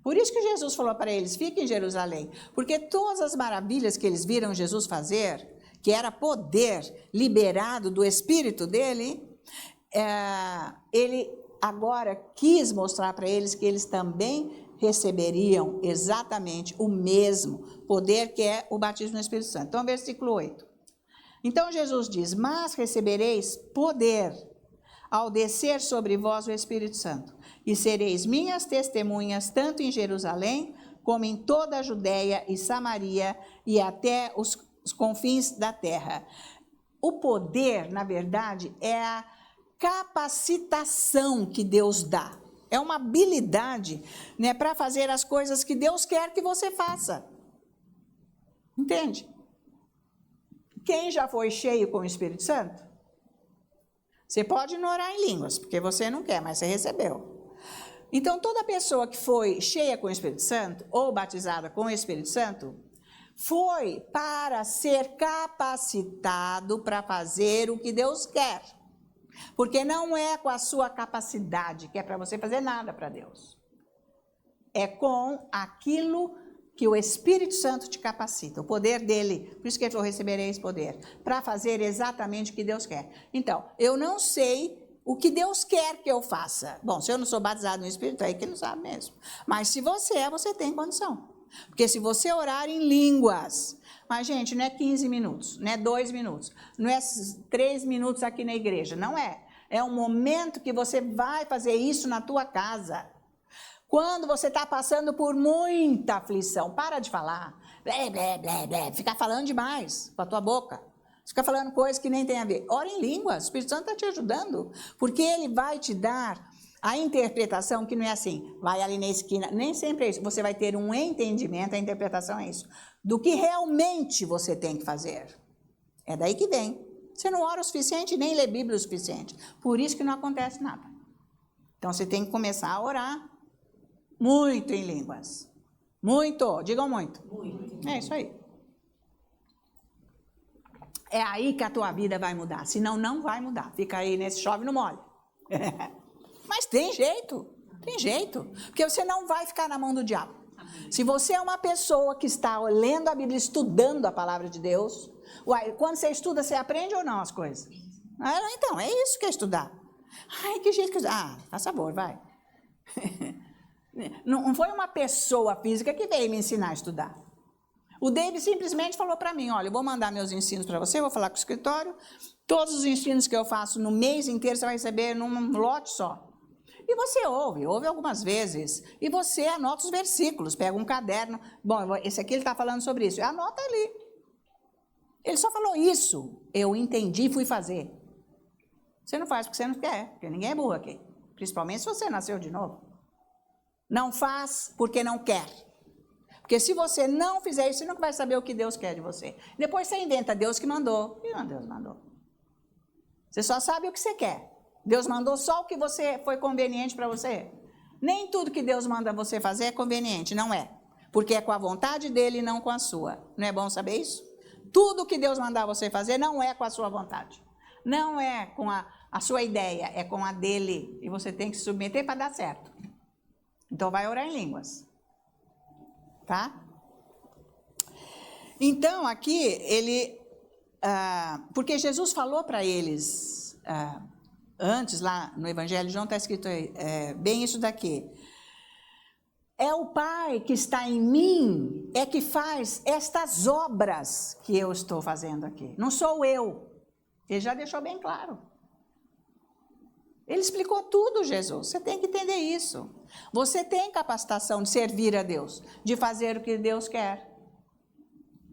Por isso que Jesus falou para eles, fiquem em Jerusalém, porque todas as maravilhas que eles viram Jesus fazer, que era poder liberado do Espírito dele, ele agora quis mostrar para eles que eles também receberiam exatamente o mesmo poder que é o batismo no Espírito Santo. Então, versículo 8. Então, Jesus diz, mas recebereis poder ao descer sobre vós o Espírito Santo, e sereis minhas testemunhas, tanto em Jerusalém, como em toda a Judéia e Samaria, e até os confins da terra. O poder, na verdade, é a capacitação que Deus dá. É uma habilidade, né, para fazer as coisas que Deus quer que você faça. Entende? Quem já foi cheio com o Espírito Santo? Você pode não orar em línguas, porque você não quer, mas você recebeu. Então, toda pessoa que foi cheia com o Espírito Santo, ou batizada com o Espírito Santo, foi para ser capacitado para fazer o que Deus quer. Porque não é com a sua capacidade que é para você fazer nada para Deus. É com aquilo que o Espírito Santo te capacita, o poder dele. Por isso que ele falou, recebereis poder, para fazer exatamente o que Deus quer. Então, eu não sei o que Deus quer que eu faça. Bom, se eu não sou batizado no Espírito, aí que não sabe mesmo. Mas se você é, você tem condição. Porque se você orar em línguas, Mas, gente, não é 15 minutos, não é 2 minutos, não é 3 minutos aqui na igreja, não é. É um momento que você vai fazer isso na tua casa. Quando você está passando por muita aflição, para de falar, blé, blé, blé, blé, ficar falando demais com a tua boca. Fica falando coisas que nem tem a ver. Ora em línguas, o Espírito Santo está te ajudando, porque ele vai te dar a interpretação que não é assim, vai ali na esquina, nem sempre é isso. Você vai ter um entendimento, a interpretação é isso, do que realmente você tem que fazer. É daí que vem. Você não ora o suficiente, nem lê Bíblia o suficiente. Por isso que não acontece nada. Então você tem que começar a orar muito em línguas. Muito, digam muito. Muito. É isso aí. É aí que a tua vida vai mudar, senão não vai mudar. Fica aí nesse chove no molho. Mas tem jeito, porque você não vai ficar na mão do diabo. Se você é uma pessoa que está lendo a Bíblia, estudando a palavra de Deus, quando você estuda, você aprende ou não as coisas? Então, é isso que é estudar. Ai, que jeito que... faz favor, vai. Não foi uma pessoa física que veio me ensinar a estudar. O David simplesmente falou para mim, olha, eu vou mandar meus ensinos para você, vou falar com o escritório, todos os ensinos que eu faço no mês inteiro, você vai receber num lote só. E você ouve algumas vezes, e você anota os versículos, pega um caderno, bom, esse aqui ele está falando sobre isso, anota ali. Ele só falou isso, eu entendi e fui fazer. Você não faz porque você não quer, porque ninguém é burro aqui, principalmente se você nasceu de novo. Não faz porque não quer. Porque se você não fizer isso, você não vai saber o que Deus quer de você. Depois você inventa Deus que mandou. E não, Deus mandou. Você só sabe o que você quer. Deus mandou só o que foi conveniente para você. Nem tudo que Deus manda você fazer é conveniente, não é. Porque é com a vontade dele e não com a sua. Não é bom saber isso? Tudo que Deus mandar você fazer não é com a sua vontade. Não é com a sua ideia, é com a dele. E você tem que se submeter para dar certo. Então vai orar em línguas. Tá? Então, aqui, ele... porque Jesus falou para eles, antes, lá no Evangelho de João, está escrito aí, bem isso daqui. É o Pai que está em mim, é que faz estas obras que eu estou fazendo aqui. Não sou eu. Ele já deixou bem claro. Ele explicou tudo, Jesus. Você tem que entender isso. Você tem capacitação de servir a Deus, de fazer o que Deus quer.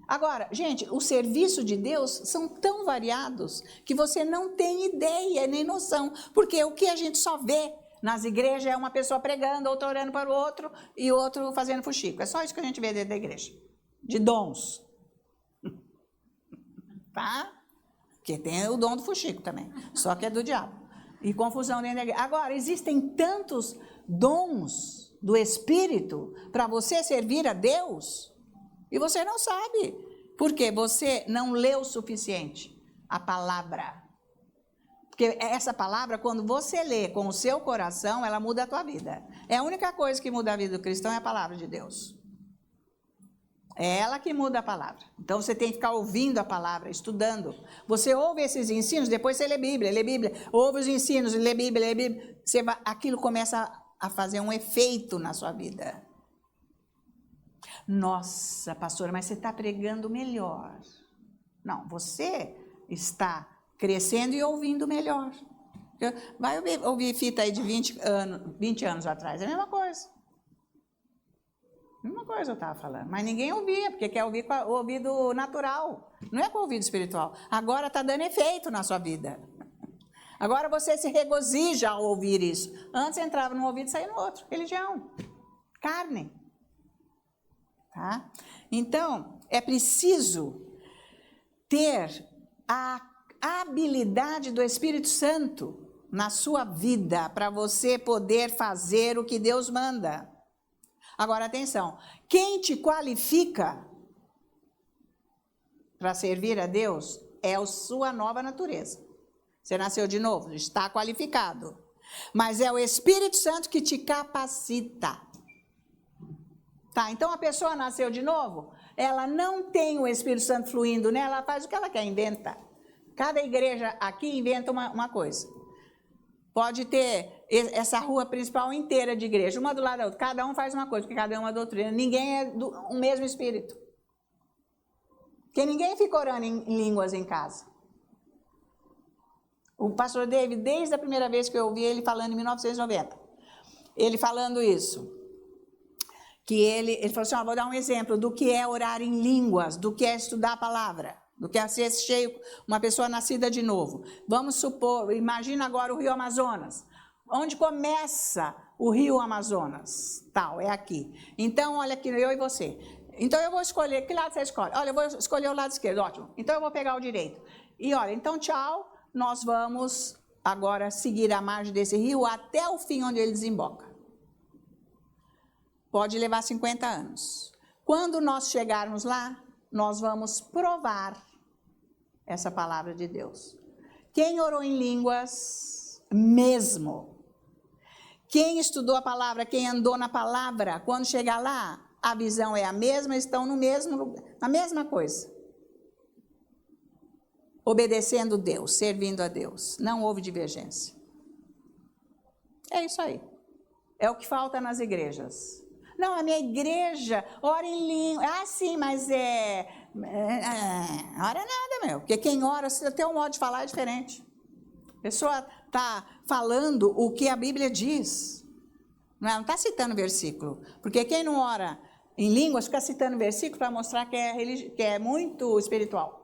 Agora, gente, o serviço de Deus são tão variados que você não tem ideia nem noção. Porque o que a gente só vê nas igrejas é uma pessoa pregando, outro orando para o outro e outro fazendo fuxico. É só isso que a gente vê dentro da igreja. De dons. Tá? Porque tem o dom do fuxico também. Só que é do diabo. E confusão dentro da igreja. Agora, existem tantos dons do Espírito para você servir a Deus e você não sabe. Porque você não leu o suficiente a palavra. Porque essa palavra, quando você lê com o seu coração, ela muda a tua vida. É a única coisa que muda a vida do cristão é a palavra de Deus. É ela que muda a palavra. Então você tem que ficar ouvindo a palavra, estudando. Você ouve esses ensinos, depois você lê Bíblia, ouve os ensinos, lê Bíblia. Aquilo começa a fazer um efeito na sua vida. Nossa, pastora, mas você está pregando melhor. Não, você está crescendo e ouvindo melhor. Vai ouvir fita aí de 20 anos atrás, é a mesma coisa. Mesma coisa eu estava falando, mas ninguém ouvia, porque quer ouvir com o ouvido natural, não é com o ouvido espiritual. Agora está dando efeito na sua vida. Agora você se regozija ao ouvir isso. Antes entrava num ouvido e saía no outro. Religião, carne. Tá? Então, é preciso ter a habilidade do Espírito Santo na sua vida para você poder fazer o que Deus manda. Agora, atenção, quem te qualifica para servir a Deus é a sua nova natureza. Você nasceu de novo, está qualificado. Mas é o Espírito Santo que te capacita. Tá, então a pessoa nasceu de novo, ela não tem o Espírito Santo fluindo nela, ela faz o que ela quer, inventa. Cada igreja aqui inventa uma coisa. Pode ter essa rua principal inteira de igreja, uma do lado da outra. Cada um faz uma coisa, porque cada um é uma doutrina. Ninguém é um mesmo Espírito. Porque ninguém fica orando em línguas em casa. O pastor David, desde a primeira vez que eu ouvi ele falando em 1990, ele falando isso, que ele falou assim, vou dar um exemplo do que é orar em línguas, do que é estudar a palavra, do que é ser cheio, uma pessoa nascida de novo. Vamos supor, imagina agora o Rio Amazonas. Onde começa o Rio Amazonas? Tal, é aqui. Então, olha aqui, eu e você. Então, eu vou escolher, que lado você escolhe? Olha, eu vou escolher o lado esquerdo, ótimo. Então, eu vou pegar o direito. E olha, então, tchau, nós vamos agora seguir a margem desse rio até o fim onde ele desemboca. Pode levar 50 anos. Quando nós chegarmos lá, nós vamos provar essa palavra de Deus. Quem orou em línguas mesmo, quem estudou a palavra, quem andou na palavra, quando chegar lá, a visão é a mesma, estão no mesmo lugar, a mesma coisa. Obedecendo Deus, servindo a Deus. Não houve divergência. É isso aí. É o que falta nas igrejas. Não, a minha igreja ora em língua. Ah, sim, mas ora nada, meu. Porque quem ora, até o modo de falar é diferente. A pessoa está falando o que a Bíblia diz. Não está citando versículo. Porque quem não ora em línguas fica citando versículo para mostrar que é muito espiritual.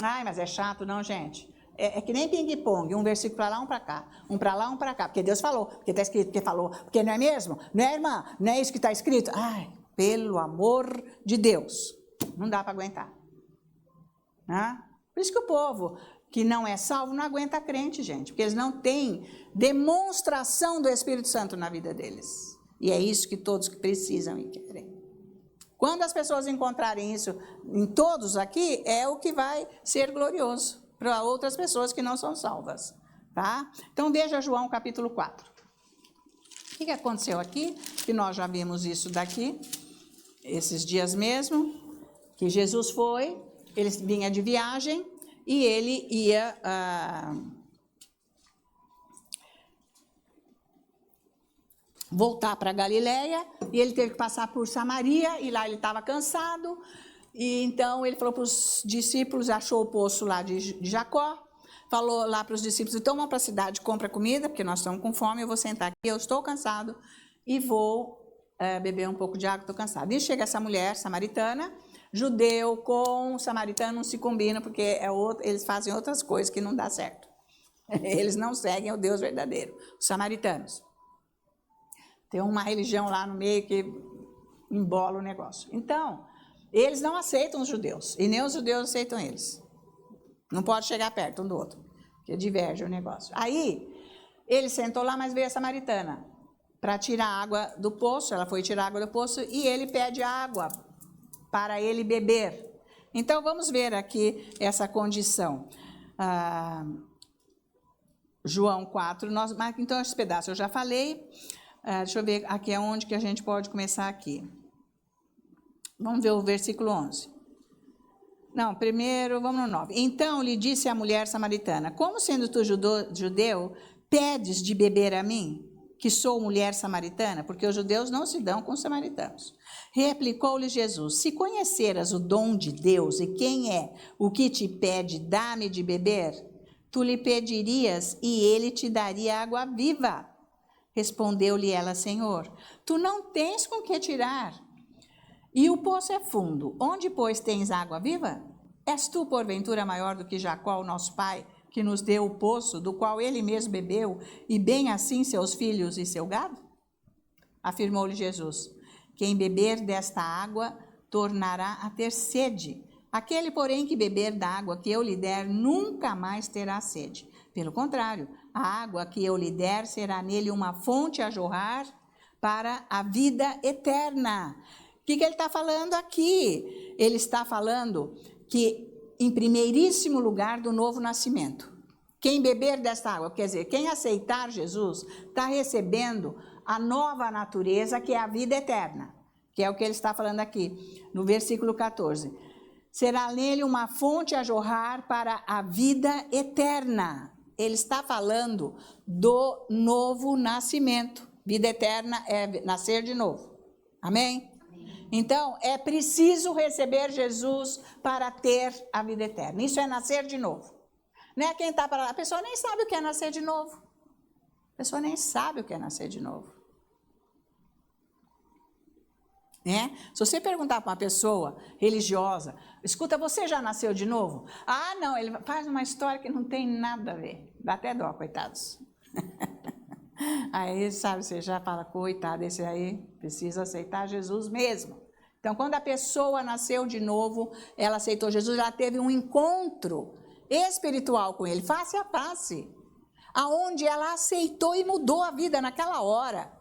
Ai, mas é chato, não, gente. É que nem ping-pong, um versículo para lá, um para cá. Um para lá, um para cá. Porque Deus falou, porque está escrito, porque falou. Porque não é mesmo? Não é, irmã? Não é isso que está escrito? Ai, pelo amor de Deus. Não dá para aguentar. Por isso que o povo que não é salvo não aguenta crente, gente. Porque eles não têm demonstração do Espírito Santo na vida deles. E é isso que todos precisam e querem. Quando as pessoas encontrarem isso em todos aqui, é o que vai ser glorioso para outras pessoas que não são salvas, tá? Então, veja João capítulo 4. O que aconteceu aqui? Que nós já vimos isso daqui, esses dias mesmo, que Jesus foi, ele vinha de viagem e ele ia voltar para Galileia, e ele teve que passar por Samaria, e lá ele estava cansado, e então ele falou para os discípulos, achou o poço lá de Jacó, falou lá para os discípulos, então vamos para a cidade, compra comida, porque nós estamos com fome, eu vou sentar aqui, eu estou cansado, e vou beber um pouco de água, estou cansado. E chega essa mulher samaritana, judeu com samaritano não se combina, porque eles fazem outras coisas que não dá certo. Eles não seguem o Deus verdadeiro, os samaritanos. Tem uma religião lá no meio que embola o negócio. Então, eles não aceitam os judeus, e nem os judeus aceitam eles. Não pode chegar perto um do outro, porque diverge o negócio. Aí, ele sentou lá, mas veio a samaritana para tirar água do poço, ela foi tirar água do poço, e ele pede água para ele beber. Então, vamos ver aqui essa condição. João 4, então esse pedaço eu já falei. Deixa eu ver aqui aonde que a gente pode começar aqui. Vamos ver o versículo 11. Não, primeiro, vamos no 9. Então lhe disse a mulher samaritana, como sendo tu judeu, pedes de beber a mim, que sou mulher samaritana? Porque os judeus não se dão com os samaritanos. Replicou-lhe Jesus, se conheceras o dom de Deus e quem é o que te pede, dá-me de beber, tu lhe pedirias e ele te daria água viva. Respondeu-lhe ela, Senhor, tu não tens com que tirar, e o poço é fundo. Onde, pois, tens água viva? És tu, porventura, maior do que Jacó, o nosso pai, que nos deu o poço, do qual ele mesmo bebeu, e bem assim seus filhos e seu gado? Afirmou-lhe Jesus, quem beber desta água tornará a ter sede. Aquele, porém, que beber da água que eu lhe der, nunca mais terá sede. Pelo contrário, a água que eu lhe der será nele uma fonte a jorrar para a vida eterna. O que ele está falando aqui? Ele está falando que, em primeiríssimo lugar, do novo nascimento. Quem beber desta água, quer dizer, quem aceitar Jesus, está recebendo a nova natureza, que é a vida eterna. Que é o que ele está falando aqui, no versículo 14. Será nele uma fonte a jorrar para a vida eterna. Ele está falando do novo nascimento. Vida eterna é nascer de novo. Amém? Amém. Então, é preciso receber Jesus para ter a vida eterna. Isso é nascer de novo. Não é quem está para lá. A pessoa nem sabe o que é nascer de novo. A pessoa nem sabe o que é nascer de novo. Né? Se você perguntar para uma pessoa religiosa, escuta, você já nasceu de novo? Ah, não, ele faz uma história que não tem nada a ver. Dá até dó, coitados. Aí, sabe, você já fala, coitado, esse aí precisa aceitar Jesus mesmo. Então, quando a pessoa nasceu de novo, ela aceitou Jesus, ela teve um encontro espiritual com ele, face a face, aonde ela aceitou e mudou a vida naquela hora.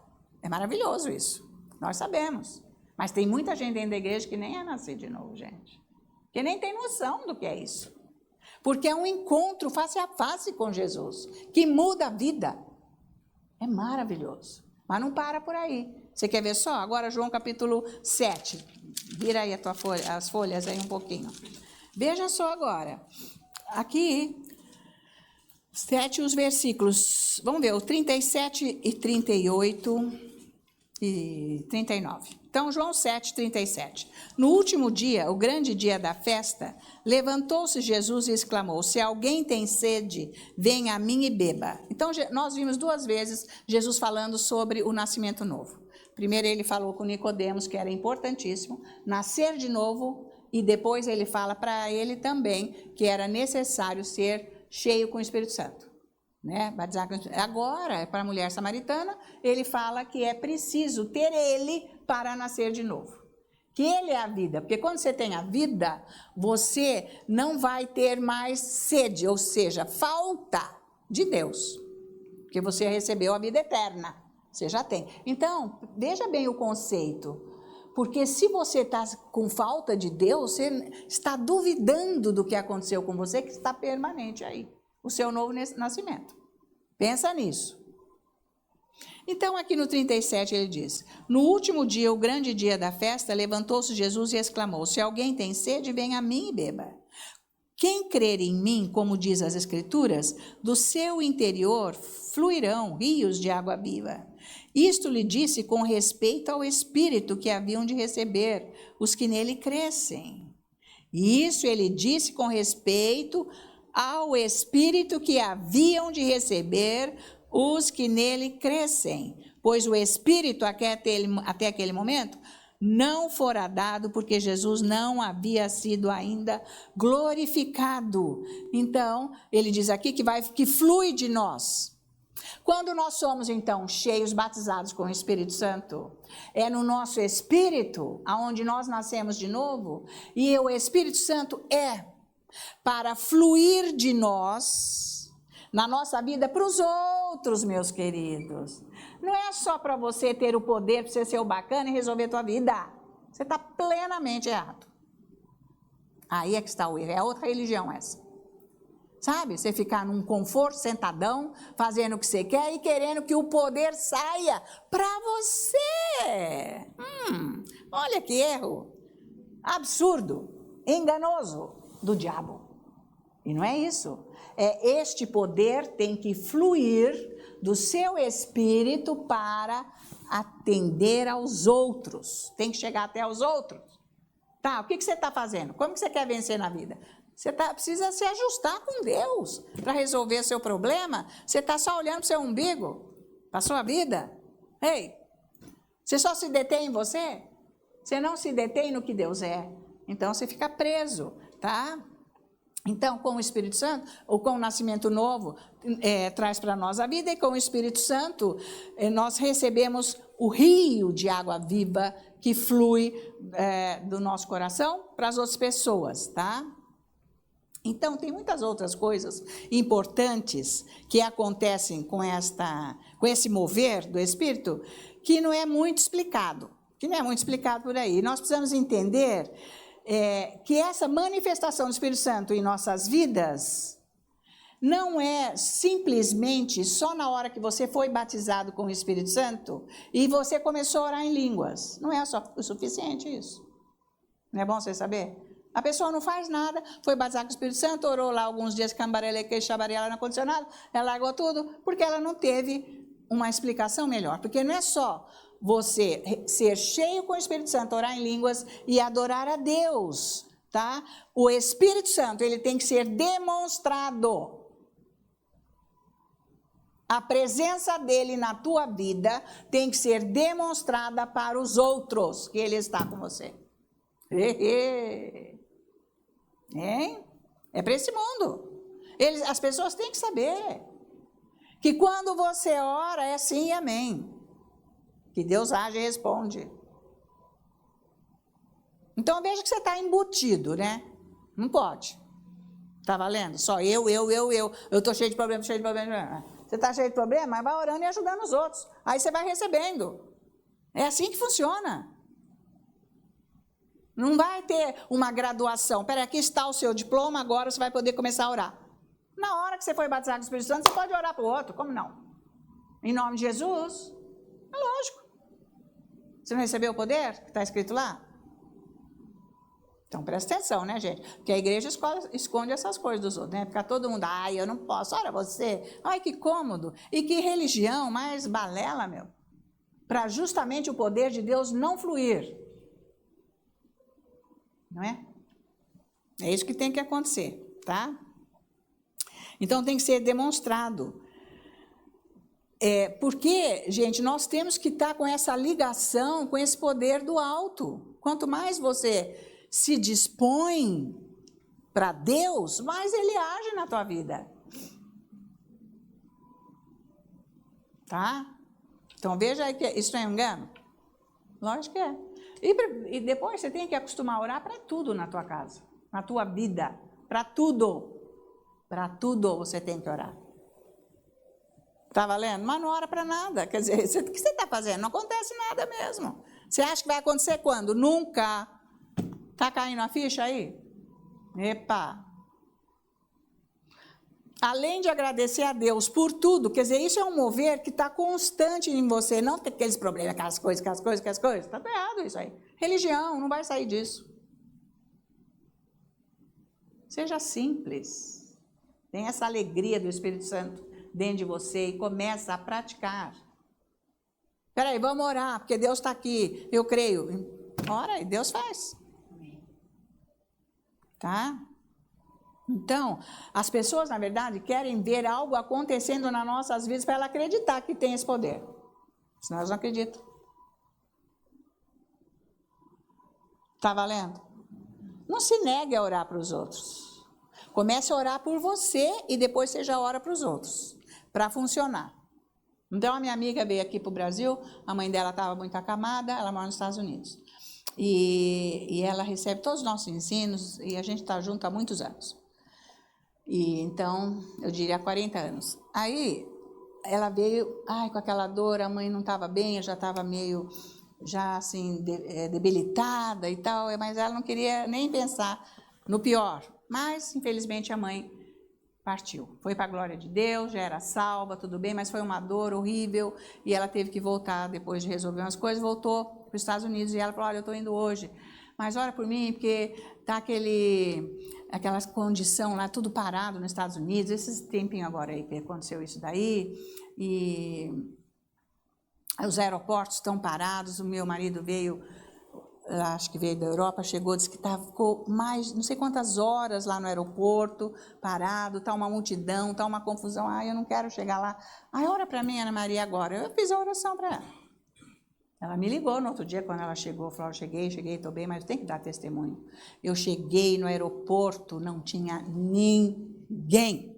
É maravilhoso isso, nós sabemos. Mas tem muita gente dentro da igreja que nem é nascer de novo, gente. Que nem tem noção do que é isso. Porque é um encontro face a face com Jesus, que muda a vida. É maravilhoso. Mas não para por aí. Você quer ver só? Agora João capítulo 7. Vira aí as folhas aí um pouquinho. Veja só agora. Aqui, 7 os versículos. Vamos ver, o 37 e 38 e 39. Então, João 7, 37. No último dia, o grande dia da festa, levantou-se Jesus e exclamou, se alguém tem sede, venha a mim e beba. Então, nós vimos 2 vezes Jesus falando sobre o nascimento novo. Primeiro ele falou com Nicodemos, que era importantíssimo, nascer de novo, e depois ele fala para ele também que era necessário ser cheio com o Espírito Santo. Né? Batizar com o Espírito Santo. Agora, para a mulher samaritana, ele fala que é preciso ter ele para nascer de novo. Que ele é a vida, porque quando você tem a vida, você não vai ter mais sede, ou seja, falta de Deus, porque você recebeu a vida eterna, você já tem. Então, veja bem o conceito, porque se você está com falta de Deus, você está duvidando do que aconteceu com você, que está permanente aí, o seu novo nascimento. Pensa nisso. Então, aqui no 37 ele diz, no último dia, o grande dia da festa, levantou-se Jesus e exclamou, se alguém tem sede, venha a mim e beba. Quem crer em mim, como diz as Escrituras, do seu interior fluirão rios de água viva. Isto lhe disse com respeito ao Espírito que haviam de receber os que nele crescem. Isso ele disse com respeito ao Espírito que haviam de receber os que nele crescem, pois o Espírito até aquele momento não fora dado, porque Jesus não havia sido ainda glorificado. Então, ele diz aqui que flui de nós. Quando nós somos, então, cheios, batizados com o Espírito Santo, é no nosso Espírito, aonde nós nascemos de novo, e o Espírito Santo é para fluir de nós, na nossa vida, para os outros, meus queridos. Não é só para você ter o poder, para você ser o bacana e resolver a tua vida. Você está plenamente errado. Aí é que está o erro, é outra religião essa. Sabe, você ficar num conforto, sentadão, fazendo o que você quer e querendo que o poder saia para você. Olha que erro. Absurdo, enganoso do diabo. E não é isso. Este poder tem que fluir do seu espírito para atender aos outros. Tem que chegar até aos outros. Tá, o que você está fazendo? Como que você quer vencer na vida? Você precisa se ajustar com Deus para resolver seu problema. Você está só olhando para o seu umbigo, para a sua vida. Ei, você só se detém em você? Você não se detém no que Deus é. Então você fica preso, tá? Então, com o Espírito Santo, ou com o nascimento novo, traz para nós a vida, e com o Espírito Santo, nós recebemos o rio de água viva que flui do nosso coração para as outras pessoas, tá? Então, tem muitas outras coisas importantes que acontecem com esse mover do Espírito, que não é muito explicado, por aí. Nós precisamos entender que essa manifestação do Espírito Santo em nossas vidas não é simplesmente só na hora que você foi batizado com o Espírito Santo e você começou a orar em línguas. Não é só o suficiente isso. Não é bom você saber? A pessoa não faz nada, foi batizada com o Espírito Santo, orou lá alguns dias, cambareleque, chabarela no ar-condicionado, ela largou tudo, porque ela não teve uma explicação melhor. Porque não é só você ser cheio com o Espírito Santo, orar em línguas e adorar a Deus, tá? O Espírito Santo, ele tem que ser demonstrado. A presença dele na tua vida tem que ser demonstrada para os outros que ele está com você. Hein? É para esse mundo. As pessoas têm que saber que quando você ora é sim e amém. Que Deus age e responde. Então veja que você está embutido, né? Não pode. Tá valendo? Só eu. Eu estou cheio de problemas, Você está cheio de problemas, mas vai orando e ajudando os outros. Aí você vai recebendo. É assim que funciona. Não vai ter uma graduação. Peraí, aqui está o seu diploma, agora você vai poder começar a orar. Na hora que você foi batizado com o Espírito Santo, você pode orar para o outro, como não? Em nome de Jesus? É lógico. Você não recebeu o poder que está escrito lá? Então presta atenção, né, gente? Porque a igreja esconde essas coisas dos outros, né? Fica todo mundo, ai, eu não posso, ora você, ai, que cômodo. E que religião mais balela, meu. Para justamente o poder de Deus não fluir. Não é? É isso que tem que acontecer, tá? Então tem que ser demonstrado. Porque, gente, nós temos que estar com essa ligação, com esse poder do alto. Quanto mais você se dispõe para Deus, mais ele age na tua vida. Tá? Então veja aí que isso não é engano. Lógico que é. E depois você tem que acostumar a orar para tudo na tua casa, na tua vida, para tudo. Para tudo você tem que orar. Tá valendo? Mas não ora para nada. Quer dizer, o que você está fazendo? Não acontece nada mesmo. Você acha que vai acontecer quando? Nunca. Tá caindo a ficha aí? Epa! Além de agradecer a Deus por tudo, quer dizer, isso é um mover que está constante em você, não tem aqueles problemas, aquelas coisas. Está errado isso aí. Religião, não vai sair disso. Seja simples. Tenha essa alegria do Espírito Santo dentro de você e começa a praticar. Peraí, vamos orar, porque Deus está aqui, eu creio. Ora e Deus faz. Tá? Então, as pessoas, na verdade, querem ver algo acontecendo nas nossas vidas para ela acreditar que tem esse poder. Senão elas não acreditam. Tá valendo? Não se negue a orar para os outros. Comece a orar por você e depois você já ora para os outros, para funcionar. Então, a minha amiga veio aqui para o Brasil, a mãe dela estava muito acamada, ela mora nos Estados Unidos. E ela recebe todos os nossos ensinos e a gente está junto há muitos anos. E então, eu diria há 40 anos. Aí, ela veio, com aquela dor, a mãe não estava bem, eu já estava meio, assim, debilitada e tal, mas ela não queria nem pensar no pior. Mas, infelizmente, a mãe partiu. Foi para a glória de Deus, já era salva, tudo bem, mas foi uma dor horrível e ela teve que voltar depois de resolver umas coisas, voltou para os Estados Unidos e ela falou, olha, eu estou indo hoje, mas ora por mim, porque está aquela condição lá, tudo parado nos Estados Unidos, esse tempinho agora aí que aconteceu isso daí, e os aeroportos estão parados, o meu marido veio, acho que veio da Europa, chegou, disse que ficou mais, não sei quantas horas lá no aeroporto, parado, está uma multidão, está uma confusão, eu não quero chegar lá. Ora para mim, Ana Maria, agora. Eu fiz a oração para ela. Ela me ligou no outro dia, quando ela chegou, falou, eu cheguei, estou bem, mas tem que dar testemunho. Eu cheguei no aeroporto, não tinha ninguém.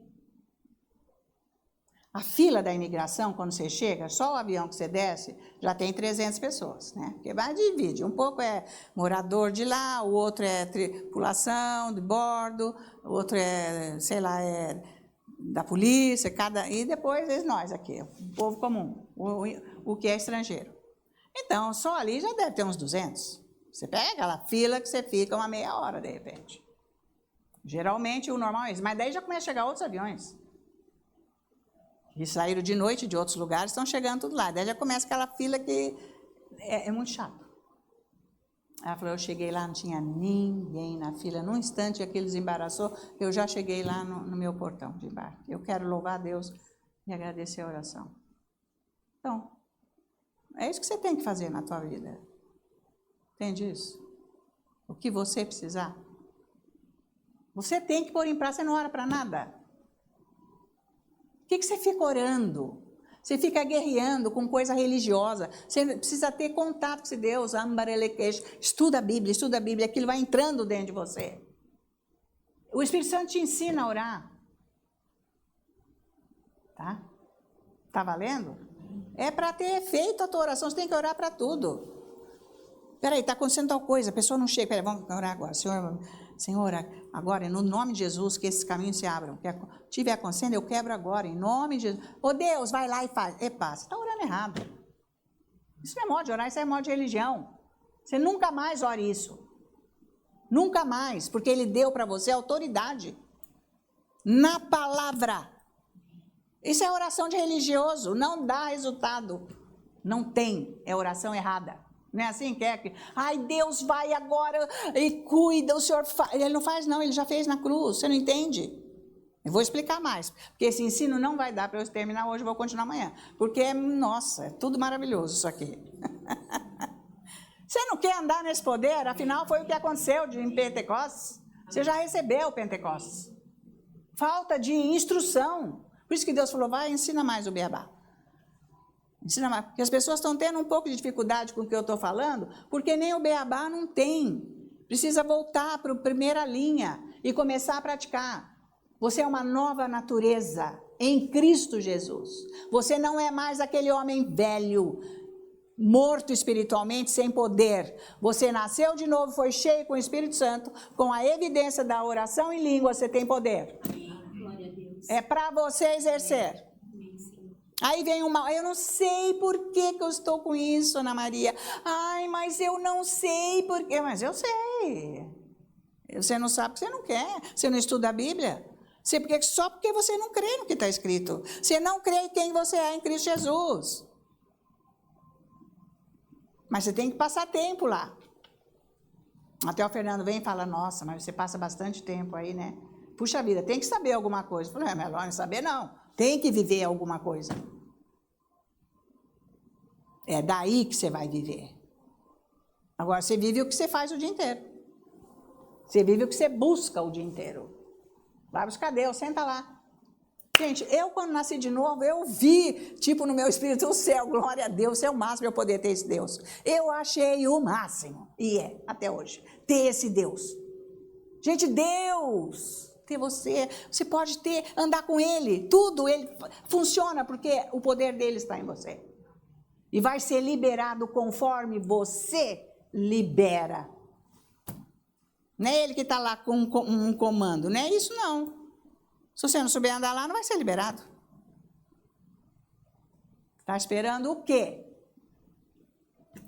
A fila da imigração, quando você chega, só o avião que você desce, já tem 300 pessoas, né? Porque vai dividir. Um pouco é morador de lá, o outro é tripulação de bordo, o outro é, sei lá, é da polícia, e depois nós aqui, o povo comum, o que é estrangeiro. Então, só ali já deve ter uns 200. Você pega aquela fila que você fica uma meia hora, de repente. Geralmente, o normal é isso. Mas daí já começa a chegar outros aviões. E saíram de noite de outros lugares, estão chegando tudo lá. Daí já começa aquela fila que é muito chato. Ela falou, eu cheguei lá, não tinha ninguém na fila. Num instante, aquilo desembaraçou, eu já cheguei lá no meu portão de embarque. Eu quero louvar a Deus e agradecer a oração. Então, É isso que você tem que fazer na tua vida. Entende isso? O que você precisar. Você tem que pôr em prática, você não ora para nada. O que você fica orando? Você fica guerreando com coisa religiosa. Você precisa ter contato com Deus. Estuda a Bíblia, aquilo vai entrando dentro de você. O Espírito Santo te ensina a orar. Tá? Tá valendo? É para ter efeito a tua oração, você tem que orar para tudo. Peraí, está acontecendo tal coisa, a pessoa não chega. Peraí, vamos orar agora. Senhor, agora, no nome de Jesus, que esses caminhos se abram. Que tiver acontecendo, eu quebro agora, em nome de Jesus. Ô Deus, vai lá e faz. Epa, você está orando errado. Isso não é modo de orar, isso é modo de religião. Você nunca mais ore isso. Nunca mais, porque Ele deu para você autoridade. Na palavra. Isso é oração de religioso, não dá resultado. Não tem, é oração errada. Não é assim que é? Ai, Deus vai agora e cuida, o Senhor faz. Ele não faz não, Ele já fez na cruz, você não entende? Eu vou explicar mais, porque esse ensino não vai dar para eu terminar hoje, eu vou continuar amanhã. Porque, nossa, é tudo maravilhoso isso aqui. Você não quer andar nesse poder? Afinal, foi o que aconteceu em Pentecostes. Você já recebeu o Pentecostes. Falta de instrução. Por isso que Deus falou, vai, ensina mais o beabá. Ensina mais. Porque as pessoas estão tendo um pouco de dificuldade com o que eu estou falando, porque nem o beabá não tem. Precisa voltar para a primeira linha e começar a praticar. Você é uma nova natureza em Cristo Jesus. Você não é mais aquele homem velho, morto espiritualmente, sem poder. Você nasceu de novo, foi cheio com o Espírito Santo, com a evidência da oração em língua, você tem poder. Glória a Deus. É para você exercer. Aí vem uma, eu não sei por que eu estou com isso, Ana Maria. Ai, mas eu não sei por quê. Mas eu sei. Você não sabe porque você não quer. Você não estuda a Bíblia. Só porque você não crê no que está escrito. Você não crê em quem você é em Cristo Jesus. Mas você tem que passar tempo lá. Até o Fernando vem e fala, nossa, mas você passa bastante tempo aí, né? Puxa vida, tem que saber alguma coisa. Eu falei, é melhor não saber não. Tem que viver alguma coisa. É daí que você vai viver. Agora, você vive o que você faz o dia inteiro. Você vive o que você busca o dia inteiro. Vai buscar Deus, senta lá. Gente, eu quando nasci de novo, eu vi, tipo no meu espírito, o céu, glória a Deus, é o máximo eu poder ter esse Deus. Eu achei o máximo, e é, até hoje, ter esse Deus. Gente, Deus, ter você pode ter, andar com Ele, tudo, Ele funciona porque o poder dele está em você. E vai ser liberado conforme você libera. Não é Ele que está lá com um comando, não é isso não. Se você não souber andar lá, não vai ser liberado. Está esperando o quê?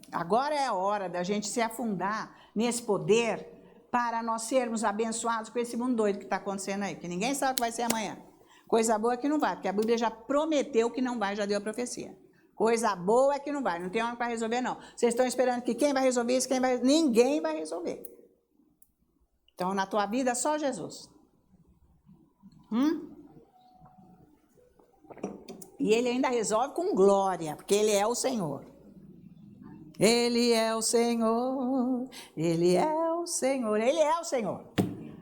Agora é a hora da gente se afundar nesse poder para nós sermos abençoados com esse mundo doido que está acontecendo aí, que ninguém sabe o que vai ser amanhã. Coisa boa é que não vai, porque a Bíblia já prometeu que não vai, já deu a profecia. Coisa boa é que não vai, não tem homem para resolver não. Vocês estão esperando que quem vai resolver isso, ninguém vai resolver. Então, na tua vida, só Jesus. E Ele ainda resolve com glória, porque Ele é o Senhor. Ele é o Senhor, Ele é o Senhor, Ele é o Senhor.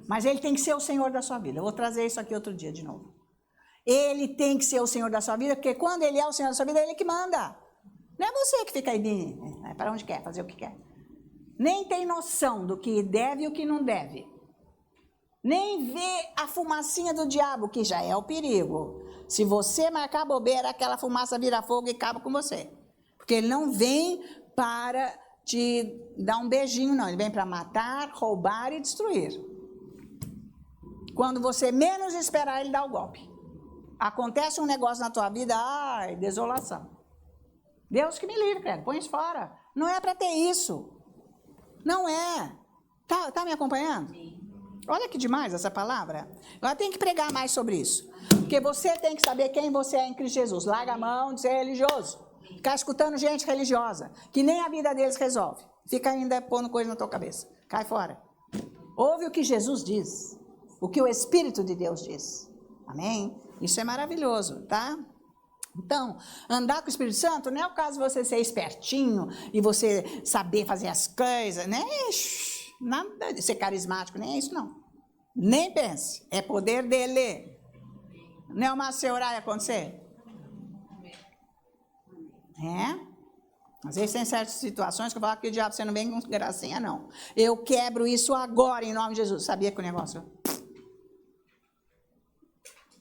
Mas Ele tem que ser o Senhor da sua vida. Eu vou trazer isso aqui outro dia de novo. Ele tem que ser o Senhor da sua vida, porque quando Ele é o Senhor da sua vida, é Ele que manda. Não é você que fica aí, para onde quer, fazer o que quer. Nem tem noção do que deve e o que não deve. Nem vê a fumacinha do diabo, que já é o perigo. Se você marcar bobeira, aquela fumaça vira fogo e acaba com você. Porque ele não vem para te dar um beijinho, não. Ele vem para matar, roubar e destruir. Quando você menos esperar, ele dá o golpe. Acontece um negócio na tua vida, ai, desolação. Deus que me livre, cara, põe isso fora. Não é para ter isso. Não é. Tá me acompanhando? Sim. Olha que demais essa palavra. Agora tem que pregar mais sobre isso. Porque você tem que saber quem você é em Cristo Jesus. Larga a mão de ser religioso. Ficar escutando gente religiosa, que nem a vida deles resolve. Fica ainda pondo coisa na tua cabeça. Cai fora. Ouve o que Jesus diz. O que o Espírito de Deus diz. Amém? Isso é maravilhoso, tá? Então, andar com o Espírito Santo não é o caso de você ser espertinho e você saber fazer as coisas, né? Nada de ser carismático, nem é isso não. Nem pense, é poder dele. Não é uma orar e acontecer? Às vezes tem certas situações que eu falo que o diabo você não vem com gracinha, não. Eu quebro isso agora em nome de Jesus. Sabia que o negócio...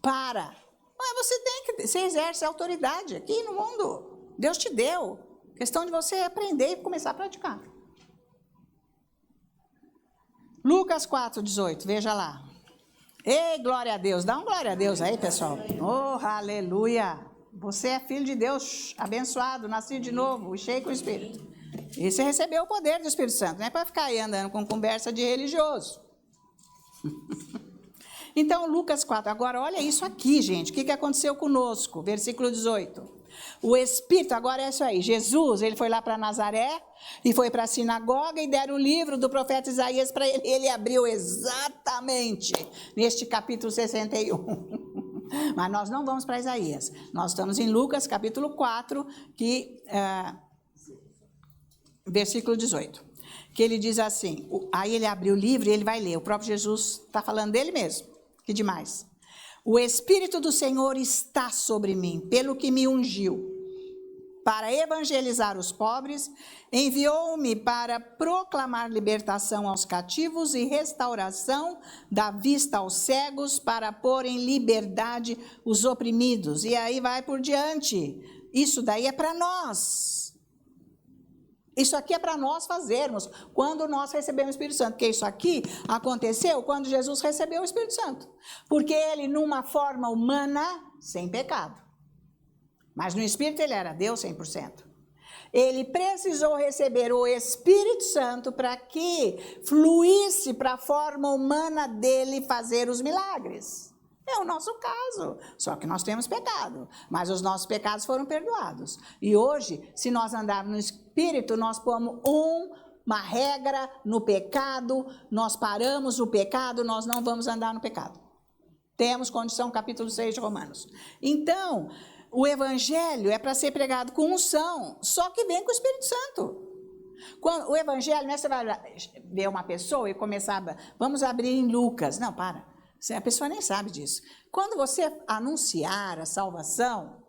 Para. Mas você exerce autoridade aqui no mundo. Deus te deu. Questão de você aprender e começar a praticar. Lucas 4:18, veja lá. Ei, glória a Deus. Dá um glória a Deus aí, pessoal. Oh, aleluia. Você é filho de Deus, abençoado, nascido de novo, cheio com o Espírito. E você recebeu o poder do Espírito Santo. Não é para ficar aí andando com conversa de religioso. Então, Lucas 4. Agora, olha isso aqui, gente. O que aconteceu conosco? Versículo 18. O Espírito, agora é isso aí. Jesus, ele foi lá para Nazaré e foi para a sinagoga e deram o livro do profeta Isaías para ele. Ele abriu exatamente neste capítulo 61. Mas nós não vamos para Isaías. Nós estamos em Lucas, capítulo 4, versículo 18. Que ele diz assim, aí ele abriu o livro e ele vai ler. O próprio Jesus está falando dele mesmo. Que demais. O Espírito do Senhor está sobre mim, pelo que me ungiu, para evangelizar os pobres, enviou-me para proclamar libertação aos cativos e restauração da vista aos cegos, para pôr em liberdade os oprimidos. E aí vai por diante. Isso daí é para nós. Isso aqui é para nós fazermos quando nós recebemos o Espírito Santo. Porque isso aqui aconteceu quando Jesus recebeu o Espírito Santo. Porque ele, numa forma humana, sem pecado. Mas no Espírito ele era Deus 100%. Ele precisou receber o Espírito Santo para que fluísse para a forma humana dele fazer os milagres. É o nosso caso, só que nós temos pecado, mas os nossos pecados foram perdoados. E hoje, se nós andarmos no Espírito, nós pomos uma regra no pecado, nós paramos no pecado, nós não vamos andar no pecado. Temos condição, capítulo 6 de Romanos. Então, o Evangelho é para ser pregado com unção, só que vem com o Espírito Santo. Quando, o Evangelho, né, você vai ver uma pessoa e começar, vamos abrir em Lucas. Não, para. A pessoa nem sabe disso. Quando você anunciar a salvação,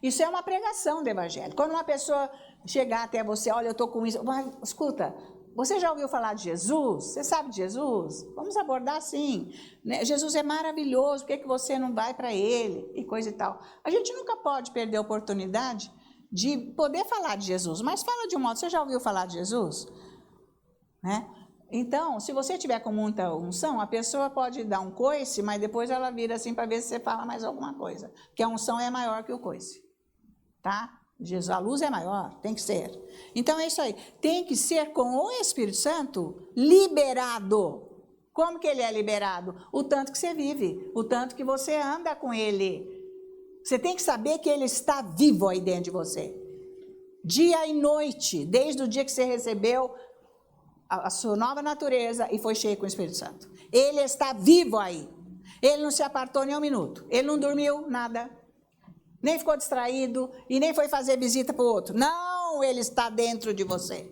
isso é uma pregação do Evangelho. Quando uma pessoa chegar até você, olha, eu estou com isso, mas, escuta, você já ouviu falar de Jesus? Você sabe de Jesus? Vamos abordar assim. Né? Jesus é maravilhoso, por que você não vai para ele? E coisa e tal. A gente nunca pode perder a oportunidade de poder falar de Jesus, mas fala de um modo, você já ouviu falar de Jesus? Né? Então, se você tiver com muita unção, a pessoa pode dar um coice, mas depois ela vira assim para ver se você fala mais alguma coisa. Porque a unção é maior que o coice. Tá? Jesus, a luz é maior, tem que ser. Então é isso aí. Tem que ser com o Espírito Santo liberado. Como que ele é liberado? O tanto que você vive, o tanto que você anda com ele. Você tem que saber que ele está vivo aí dentro de você. Dia e noite, desde o dia que você recebeu a sua nova natureza e foi cheio com o Espírito Santo. Ele está vivo aí. Ele não se apartou nem um minuto. Ele não dormiu, nada. Nem ficou distraído e nem foi fazer visita para o outro. Não, ele está dentro de você.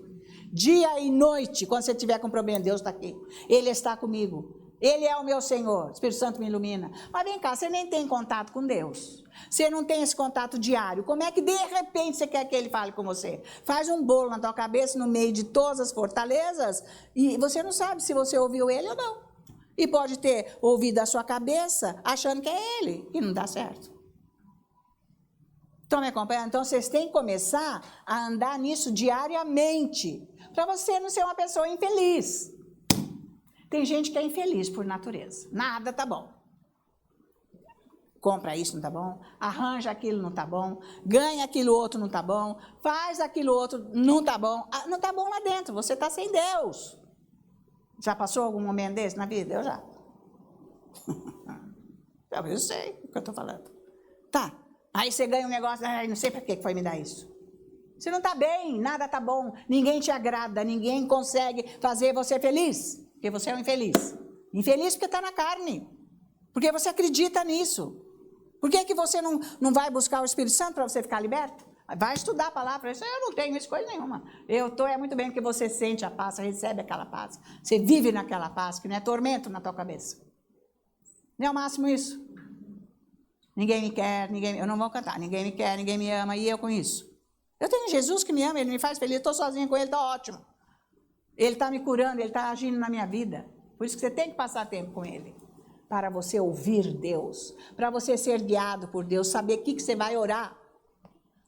Dia e noite, quando você estiver com problema, Deus está aqui. Ele está comigo. Ele é o meu Senhor. O Espírito Santo me ilumina. Mas vem cá, você nem tem contato com Deus. Você não tem esse contato diário. Como é que de repente você quer que ele fale com você? Faz um bolo na tua cabeça no meio de todas as fortalezas e você não sabe se você ouviu ele ou não. E pode ter ouvido a sua cabeça achando que é ele e não dá certo. Estão me acompanhando? Então vocês têm que começar a andar nisso diariamente para você não ser uma pessoa infeliz. Tem gente que é infeliz por natureza. Nada tá bom. Compra isso, não tá bom. Arranja aquilo, não tá bom. Ganha aquilo outro, não tá bom. Faz aquilo outro, não tá bom. Não tá bom lá dentro, você tá sem Deus. Já passou algum momento desse na vida? Eu já. Eu sei o que eu tô falando. Tá. Aí você ganha um negócio, não sei para que foi me dar isso. Você não tá bem, nada tá bom. Ninguém te agrada, ninguém consegue fazer você feliz. Porque você é um infeliz. Infeliz porque está na carne. Porque você acredita nisso. Por que você não vai buscar o Espírito Santo para você ficar liberto? Vai estudar a palavra. Eu não tenho isso, coisa nenhuma. É muito bem que você sente a paz, recebe aquela paz. Você vive naquela paz, que não é tormento na tua cabeça. Não é o máximo isso? Ninguém me quer, eu não vou cantar. Ninguém me quer, ninguém me ama, e eu com isso. Eu tenho Jesus que me ama, Ele me faz feliz, estou sozinha com Ele, está ótimo. Ele está me curando, Ele está agindo na minha vida. Por isso que você tem que passar tempo com Ele. Para você ouvir Deus, para você ser guiado por Deus, saber o que você vai orar.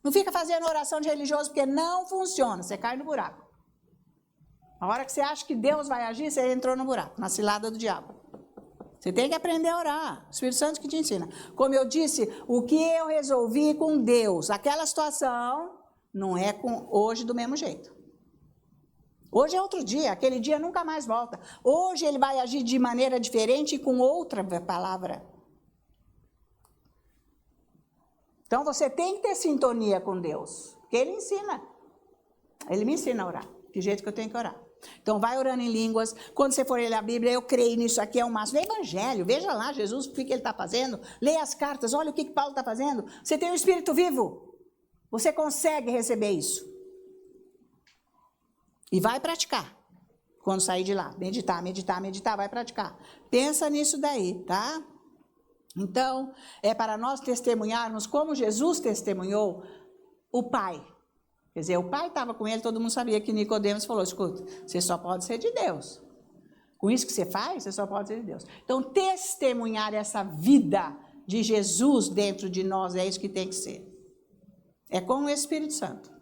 Não fica fazendo oração de religioso, porque não funciona, você cai no buraco. A hora que você acha que Deus vai agir, você entrou no buraco, na cilada do diabo. Você tem que aprender a orar, o Espírito Santo que te ensina. Como eu disse, o que eu resolvi com Deus, aquela situação, não é com hoje do mesmo jeito. Hoje é outro dia, aquele dia nunca mais volta. Hoje ele vai agir de maneira diferente e com outra palavra. Então você tem que ter sintonia com Deus, porque Ele ensina. Ele me ensina a orar, que jeito que eu tenho que orar. Então vai orando em línguas. Quando você for ler a Bíblia, eu creio nisso aqui, é o máximo. Lê Evangelho, veja lá Jesus, o que Ele está fazendo. Leia as cartas, olha o que Paulo está fazendo. Você tem o Espírito vivo. Você consegue receber isso. E vai praticar. Quando sair de lá, meditar, vai praticar. Pensa nisso daí, tá? Então, é para nós testemunharmos como Jesus testemunhou o Pai. Quer dizer, o Pai estava com ele, todo mundo sabia que Nicodemos falou, escuta, você só pode ser de Deus. Com isso que você faz, você só pode ser de Deus. Então, testemunhar essa vida de Jesus dentro de nós, é isso que tem que ser. É com o Espírito Santo.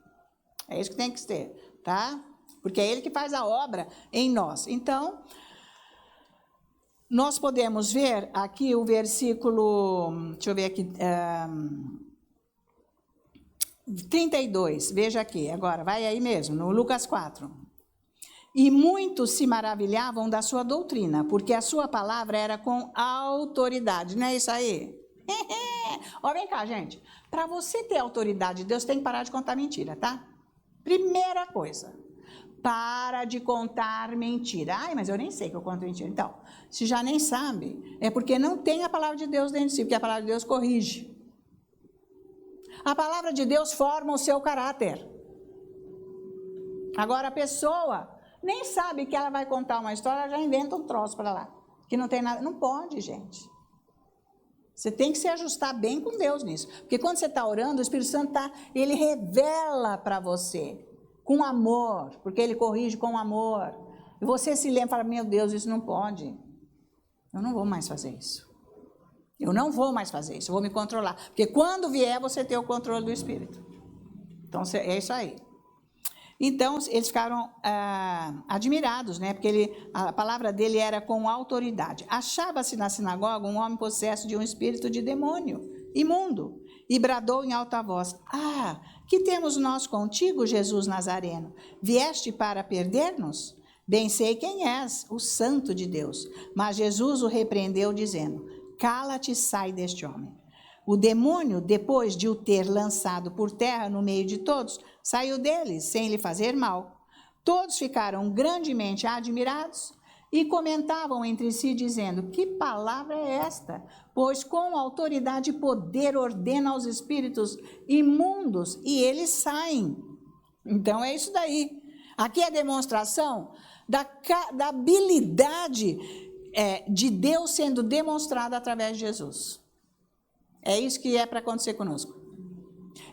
É isso que tem que ser, tá? Porque é Ele que faz a obra em nós. Então, nós podemos ver aqui o versículo, deixa eu ver aqui, 32, veja aqui, agora, vai aí mesmo, no Lucas 4. E muitos se maravilhavam da sua doutrina, porque a sua palavra era com autoridade, não é isso aí? Ó, vem cá, gente, para você ter autoridade de Deus, tem que parar de contar mentira, tá? Primeira coisa. Para de contar mentira. Ai, mas eu nem sei que eu conto mentira. Então, se já nem sabe, é porque não tem a palavra de Deus dentro de si, porque a palavra de Deus corrige. A palavra de Deus forma o seu caráter. Agora, a pessoa nem sabe que ela vai contar uma história, ela já inventa um troço para lá, que não tem nada. Não pode, gente. Você tem que se ajustar bem com Deus nisso. Porque quando você está orando, o Espírito Santo ele revela para você. Com amor, porque Ele corrige com amor. E você se lembra e fala, meu Deus, isso não pode. Eu não vou mais fazer isso. Eu não vou mais fazer isso, eu vou me controlar. Porque quando vier, você tem o controle do Espírito. Então, é isso aí. Então, eles ficaram admirados, né? Porque a palavra dele era com autoridade. Achava-se na sinagoga um homem possesso de um espírito de demônio, imundo, e bradou em alta voz, que temos nós contigo, Jesus Nazareno? Vieste para perder-nos? Bem sei quem és, o Santo de Deus. Mas Jesus o repreendeu, dizendo, cala-te e sai deste homem. O demônio, depois de o ter lançado por terra no meio de todos, saiu deles, sem lhe fazer mal. Todos ficaram grandemente admirados e comentavam entre si, dizendo, que palavra é esta? Pois com autoridade e poder ordena aos espíritos imundos e eles saem. Então é isso daí. Aqui é a demonstração da habilidade de Deus sendo demonstrada através de Jesus. É isso que é para acontecer conosco.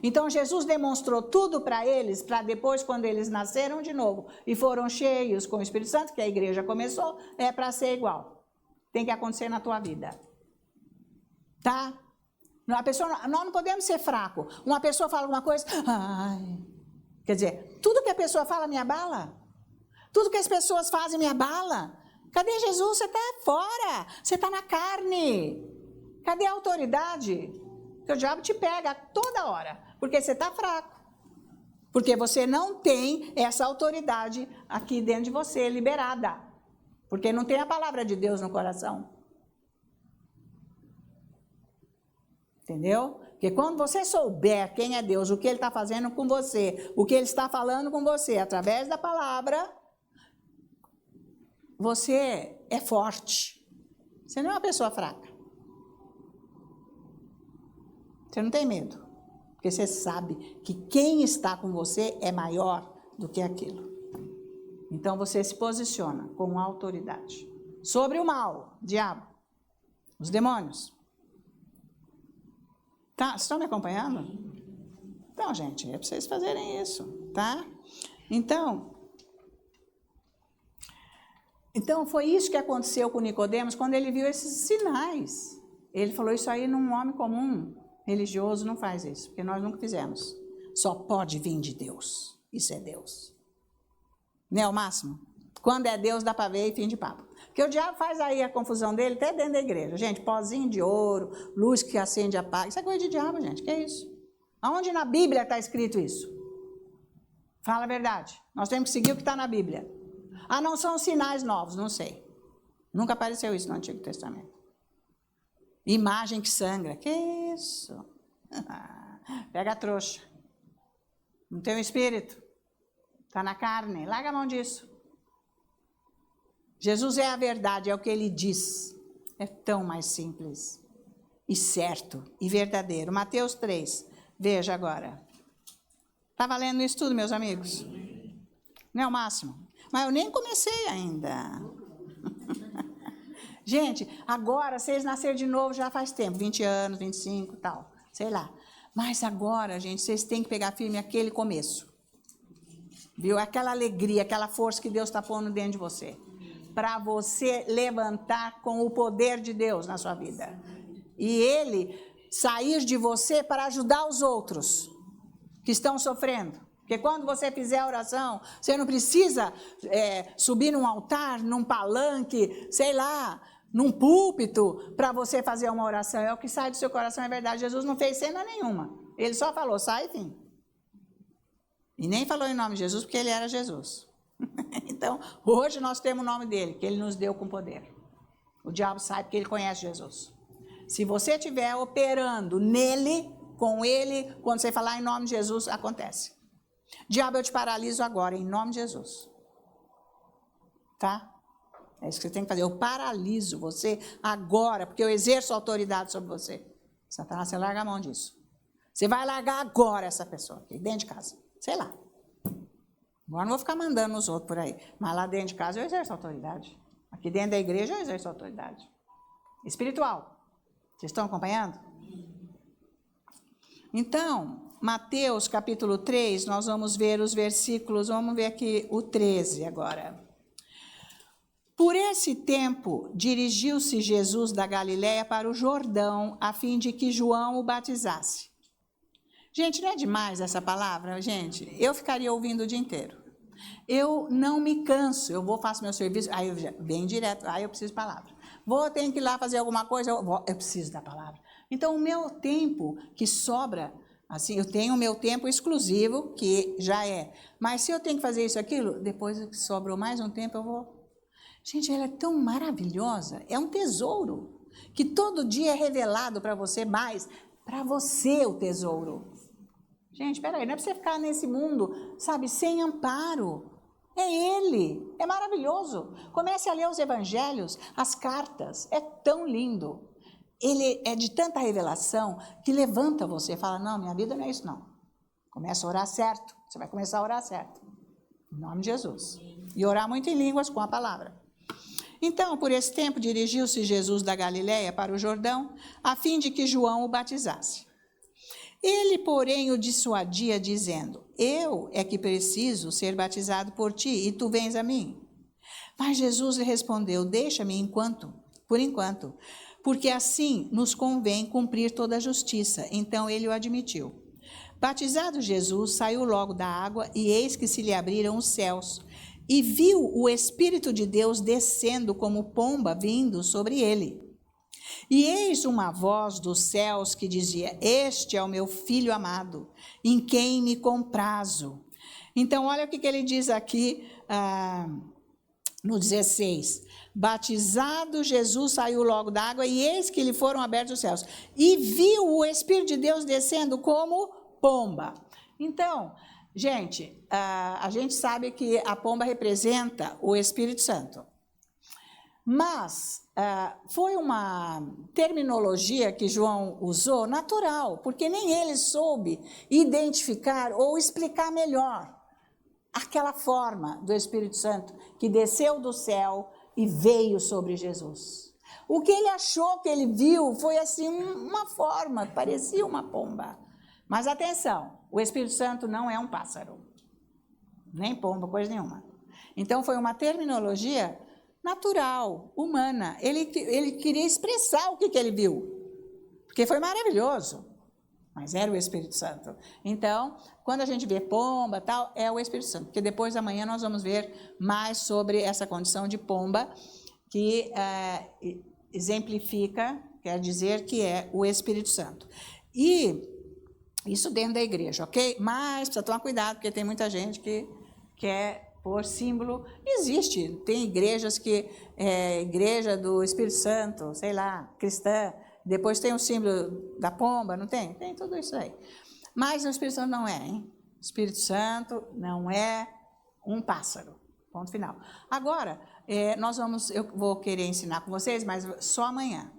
Então Jesus demonstrou tudo para eles, para depois, quando eles nasceram de novo e foram cheios com o Espírito Santo, que a igreja começou, é para ser igual. Tem que acontecer na tua vida. Tá? Nós não podemos ser fraco. Uma pessoa fala alguma coisa, quer dizer, tudo que a pessoa fala me abala. Tudo que as pessoas fazem me abala. Cadê Jesus? Você está fora. Você está na carne. Cadê a autoridade? Porque o diabo te pega toda hora. Porque você está fraco. Porque você não tem essa autoridade aqui dentro de você, liberada. Porque não tem a palavra de Deus no coração. Entendeu? Porque quando você souber quem é Deus, o que Ele está fazendo com você, o que Ele está falando com você, através da palavra, você é forte. Você não é uma pessoa fraca. Você não tem medo, porque você sabe que quem está com você é maior do que aquilo. Então você se posiciona com autoridade sobre o mal, o diabo, os demônios. Tá? Vocês estão me acompanhando? Então, gente, é para vocês fazerem isso, tá? Então foi isso que aconteceu com Nicodemos quando ele viu esses sinais. Ele falou, isso aí num homem comum, religioso, não faz isso, porque nós nunca fizemos. Só pode vir de Deus. Isso é Deus. Não é o máximo? Quando é Deus, dá para ver e fim de papo. Porque o diabo faz aí a confusão dele até dentro da igreja. Gente, pozinho de ouro, luz que acende e apaga. Isso é coisa de diabo, gente. Que é isso? Aonde na Bíblia está escrito isso? Fala a verdade. Nós temos que seguir o que está na Bíblia. Ah, não são sinais novos, não sei. Nunca apareceu isso no Antigo Testamento. Imagem que sangra. Que isso? Pega a trouxa. Não tem o espírito. Está na carne. Larga a mão disso. Jesus é a verdade, é o que ele diz. É tão mais simples. E certo, e verdadeiro. Mateus 3. Veja agora. Está valendo isso tudo, meus amigos? Não é o máximo? Mas eu nem comecei ainda. Gente, agora vocês nasceram de novo já faz tempo, 20 anos, 25 e tal, sei lá. Mas agora, gente, vocês têm que pegar firme aquele começo. Viu? Aquela alegria, aquela força que Deus está pondo dentro de você. Para você levantar com o poder de Deus na sua vida. E Ele sair de você para ajudar os outros que estão sofrendo. Porque quando você fizer a oração, você não precisa subir num altar, num palanque, sei lá, num púlpito, para você fazer uma oração. É o que sai do seu coração, é verdade. Jesus não fez cena nenhuma. Ele só falou, sai e vim. E nem falou em nome de Jesus, porque ele era Jesus. Então, hoje nós temos o nome dele, que ele nos deu com poder. O diabo sabe porque ele conhece Jesus. Se você estiver operando nele, com ele, quando você falar em nome de Jesus, acontece. Diabo, eu te paraliso agora, em nome de Jesus. Tá? É isso que você tem que fazer. Eu paraliso você agora, porque eu exerço autoridade sobre você. Satanás, você larga a mão disso. Você vai largar agora essa pessoa aqui, dentro de casa. Sei lá. Agora não vou ficar mandando os outros por aí. Mas lá dentro de casa eu exerço autoridade. Aqui dentro da igreja eu exerço autoridade. Espiritual. Vocês estão acompanhando? Então, Mateus capítulo 3, nós vamos ver os versículos, vamos ver aqui o 13 agora. Por esse tempo, dirigiu-se Jesus da Galiléia para o Jordão, a fim de que João o batizasse. Gente, não é demais essa palavra, gente? Eu ficaria ouvindo o dia inteiro. Eu não me canso, faço meu serviço, aí eu venho direto, aí eu preciso de palavra. Tenho que ir lá fazer alguma coisa, eu preciso da palavra. Então, o meu tempo que sobra, assim, eu tenho o meu tempo exclusivo, que já é. Mas se eu tenho que fazer isso, aquilo, depois que sobrou mais um tempo, eu vou. Gente, ela é tão maravilhosa, é um tesouro, que todo dia é revelado para você mais, para você o tesouro. Gente, espera aí, não é para você ficar nesse mundo, sabe, sem amparo. É Ele, é maravilhoso. Comece a ler os evangelhos, as cartas, é tão lindo. Ele é de tanta revelação que levanta você e fala, não, minha vida não é isso não. Começa a orar certo, você vai começar a orar certo. Em nome de Jesus. E orar muito em línguas com a palavra. Então, por esse tempo, dirigiu-se Jesus da Galiléia para o Jordão, a fim de que João o batizasse. Ele, porém, o dissuadia, dizendo, eu é que preciso ser batizado por ti, e tu vens a mim. Mas Jesus lhe respondeu, deixa-me por enquanto, porque assim nos convém cumprir toda a justiça. Então ele o admitiu. Batizado Jesus, saiu logo da água, e eis que se lhe abriram os céus, e viu o Espírito de Deus descendo como pomba vindo sobre ele. E eis uma voz dos céus que dizia, este é o meu Filho amado, em quem me comprazo. Então, olha o que ele diz aqui no 16. Batizado Jesus saiu logo da água, e eis que lhe foram abertos os céus. E viu o Espírito de Deus descendo como pomba. Então, gente, a gente sabe que a pomba representa o Espírito Santo. Mas foi uma terminologia que João usou natural, porque nem ele soube identificar ou explicar melhor aquela forma do Espírito Santo que desceu do céu e veio sobre Jesus. O que ele achou que ele viu foi assim uma forma, parecia uma pomba. Mas atenção, o Espírito Santo não é um pássaro, nem pomba, coisa nenhuma. Então foi uma terminologia natural, humana. Ele queria expressar o que ele viu, porque foi maravilhoso, mas era o Espírito Santo. Então, quando a gente vê pomba, tal, é o Espírito Santo, porque depois amanhã nós vamos ver mais sobre essa condição de pomba, que exemplifica, quer dizer que é o Espírito Santo. E isso dentro da igreja, ok? Mas precisa tomar cuidado, porque tem muita gente que quer pôr símbolo. Existe, tem igrejas que é igreja do Espírito Santo, sei lá, cristã, depois tem o símbolo da pomba, não tem? Tem tudo isso aí. Mas o Espírito Santo não é, hein? O Espírito Santo não é um pássaro. Ponto final. Agora, eu vou querer ensinar com vocês, mas só amanhã,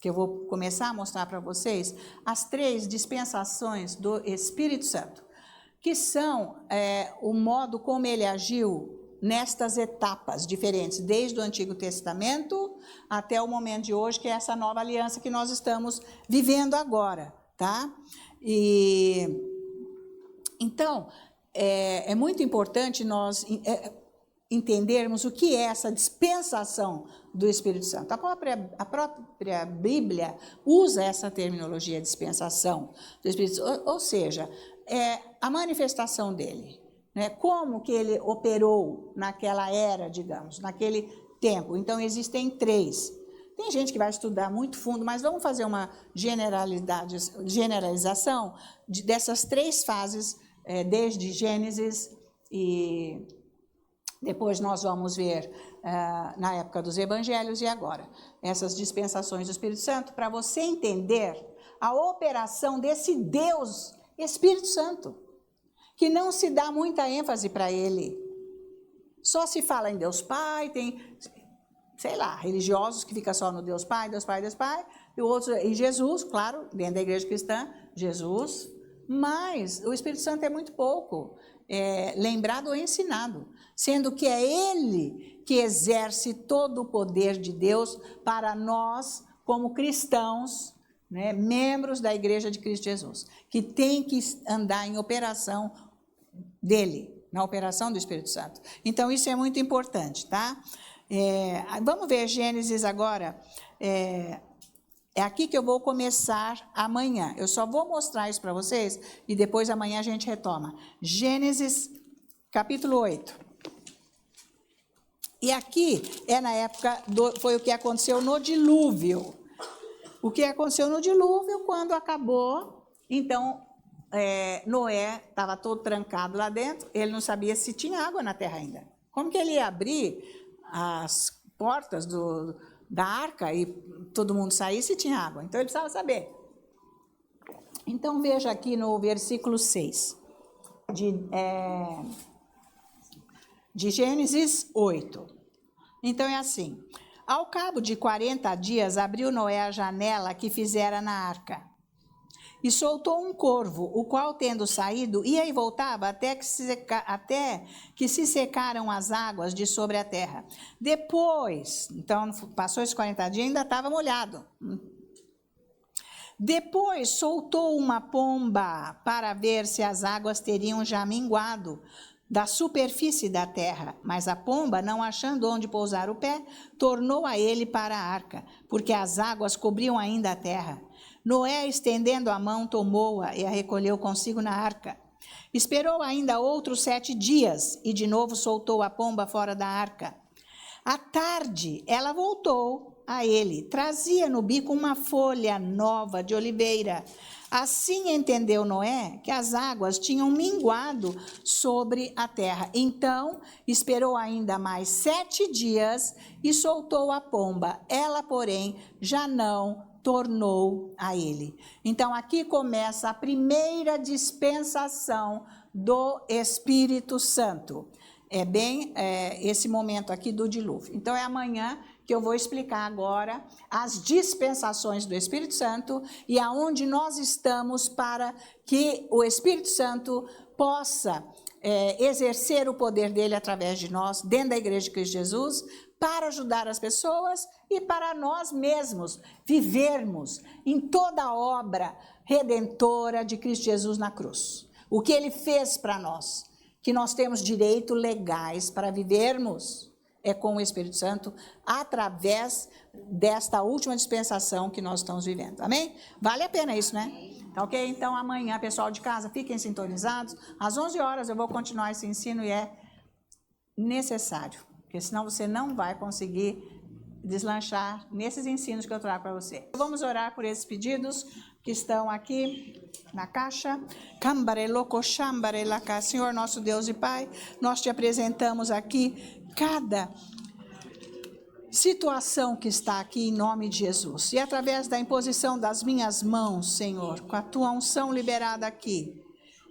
que eu vou começar a mostrar para vocês as 3 dispensações do Espírito Santo, que são o modo como ele agiu nestas etapas diferentes, desde o Antigo Testamento até o momento de hoje, que é essa nova aliança que nós estamos vivendo agora, tá? Então, é muito importante nós entendermos o que é essa dispensação do Espírito Santo. A própria Bíblia usa essa terminologia dispensação do Espírito Santo, ou seja, a manifestação dele, né? Como que ele operou naquela era, digamos, naquele tempo. Então, existem 3. Tem gente que vai estudar muito fundo, mas vamos fazer uma generalização dessas 3 fases, desde Gênesis, e depois nós vamos ver na época dos evangelhos e agora, essas dispensações do Espírito Santo, para você entender a operação desse Deus Espírito Santo, que não se dá muita ênfase para ele. Só se fala em Deus Pai, tem, sei lá, religiosos que ficam só no Deus Pai, Deus Pai, Deus Pai, e outros em Jesus, claro, dentro da igreja cristã, Jesus, mas o Espírito Santo é muito pouco lembrado ou ensinado, sendo que é ele que exerce todo o poder de Deus para nós, como cristãos, né, membros da igreja de Cristo Jesus, que tem que andar em operação dele, na operação do Espírito Santo. Então, isso é muito importante, tá? Vamos ver Gênesis agora. É aqui que eu vou começar amanhã. Eu só vou mostrar isso para vocês e depois amanhã a gente retoma. Gênesis, capítulo 8. E aqui é na época, foi o que aconteceu no dilúvio. O que aconteceu no dilúvio, quando acabou, então, Noé estava todo trancado lá dentro, ele não sabia se tinha água na terra ainda. Como que ele ia abrir as portas da arca e todo mundo sair se tinha água? Então, ele precisava saber. Então, veja aqui no versículo 6 de Gênesis 8. Então, é assim: ao cabo de 40 dias, abriu Noé a janela que fizera na arca, e soltou um corvo, o qual, tendo saído, ia e voltava até que se secaram as águas de sobre a terra. Depois, então, passou esses 40 dias, ainda estava molhado. Depois soltou uma pomba para ver se as águas teriam já minguado da superfície da terra, mas a pomba, não achando onde pousar o pé, tornou a ele para a arca, porque as águas cobriam ainda a terra. Noé, estendendo a mão, tomou-a e a recolheu consigo na arca. Esperou ainda outros 7 dias e de novo soltou a pomba fora da arca. À tarde, ela voltou a ele, trazia no bico uma folha nova de oliveira. Assim entendeu Noé que as águas tinham minguado sobre a terra. Então, esperou ainda mais 7 dias e soltou a pomba. Ela, porém, já não tornou a ele. Então, aqui começa a primeira dispensação do Espírito Santo. É bem esse momento aqui do dilúvio. Então, é amanhã que eu vou explicar agora as dispensações do Espírito Santo e aonde nós estamos para que o Espírito Santo possa exercer o poder dele através de nós, dentro da Igreja de Cristo Jesus, para ajudar as pessoas e para nós mesmos vivermos em toda a obra redentora de Cristo Jesus na cruz. O que ele fez para nós, que nós temos direitos legais para vivermos, é com o Espírito Santo, através desta última dispensação que nós estamos vivendo. Amém? Vale a pena isso, né? Tá ok? Então, amanhã, pessoal de casa, fiquem sintonizados. Às 11 horas eu vou continuar esse ensino e é necessário, porque senão você não vai conseguir deslanchar nesses ensinos que eu trago para você. Vamos orar por esses pedidos que estão aqui na caixa. Senhor nosso Deus e Pai, nós te apresentamos aqui cada situação que está aqui em nome de Jesus. E através da imposição das minhas mãos, Senhor, com a tua unção liberada aqui,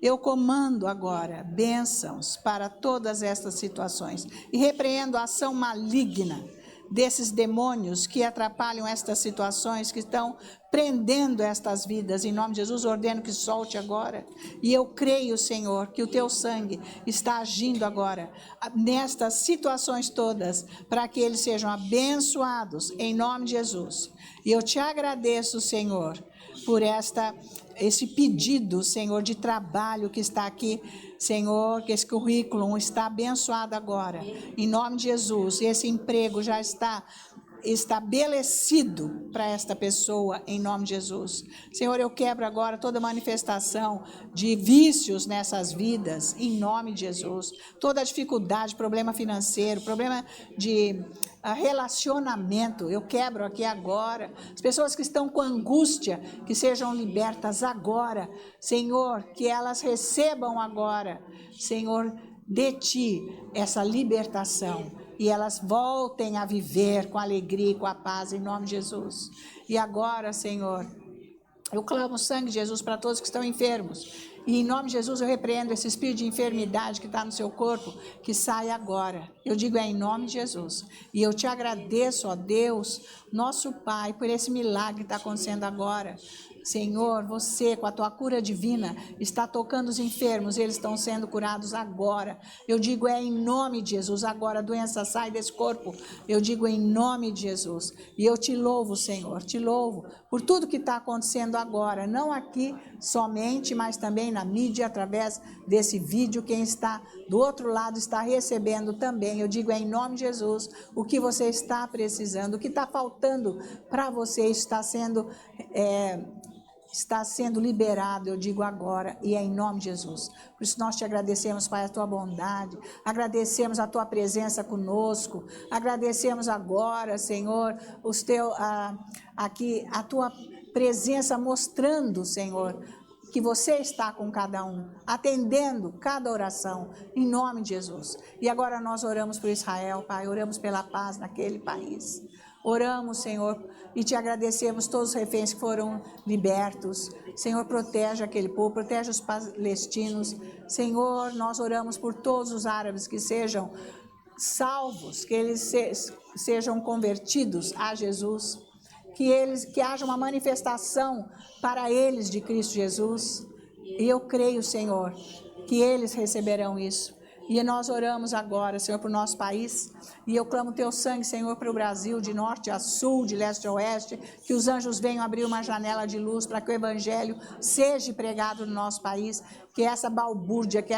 eu comando agora bênçãos para todas estas situações e repreendo a ação maligna desses demônios que atrapalham estas situações, que estão prendendo estas vidas. Em nome de Jesus, ordeno que solte agora. E eu creio, Senhor, que o teu sangue está agindo agora nestas situações todas, para que eles sejam abençoados, em nome de Jesus. E eu te agradeço, Senhor, por esse pedido, Senhor, de trabalho que está aqui, Senhor, que esse currículo está abençoado agora, em nome de Jesus. Esse emprego já está estabelecido para esta pessoa, em nome de Jesus. Senhor, eu quebro agora toda manifestação de vícios nessas vidas, em nome de Jesus. Toda dificuldade, problema financeiro, problema de relacionamento, eu quebro aqui agora. As pessoas que estão com angústia, que sejam libertas agora, Senhor, que elas recebam agora, Senhor, de ti essa libertação. E elas voltem a viver com alegria e com a paz, em nome de Jesus. E agora, Senhor, eu clamo o sangue de Jesus para todos que estão enfermos. E em nome de Jesus eu repreendo esse espírito de enfermidade que está no seu corpo, que sai agora. Eu digo em nome de Jesus. E eu te agradeço, ó Deus, nosso Pai, por esse milagre que está acontecendo agora. Senhor, você com a tua cura divina está tocando os enfermos, eles estão sendo curados agora. Eu digo em nome de Jesus, agora a doença sai desse corpo. Eu digo em nome de Jesus. E eu te louvo, Senhor, te louvo por tudo que está acontecendo agora, não aqui somente, mas também na mídia, através desse vídeo. Quem está do outro lado está recebendo também. Eu digo em nome de Jesus, o que você está precisando, o que está faltando para você está sendo liberado, eu digo agora, e é em nome de Jesus. Por isso nós te agradecemos, Pai, a tua bondade, agradecemos a tua presença conosco, agradecemos agora, Senhor, aqui a tua presença mostrando, Senhor, que você está com cada um, atendendo cada oração, em nome de Jesus. E agora nós oramos por Israel, Pai, oramos pela paz naquele país. Oramos, Senhor, e te agradecemos todos os reféns que foram libertos. Senhor, protege aquele povo, protege os palestinos. Senhor, nós oramos por todos os árabes que sejam salvos, que eles sejam convertidos a Jesus, que haja uma manifestação para eles de Cristo Jesus. E eu creio, Senhor, que eles receberão isso. E nós oramos agora, Senhor, para o nosso país. E eu clamo o teu sangue, Senhor, para o Brasil, de norte a sul, de leste a oeste. Que os anjos venham abrir uma janela de luz para que o evangelho seja pregado no nosso país. Que essa balbúrdia, que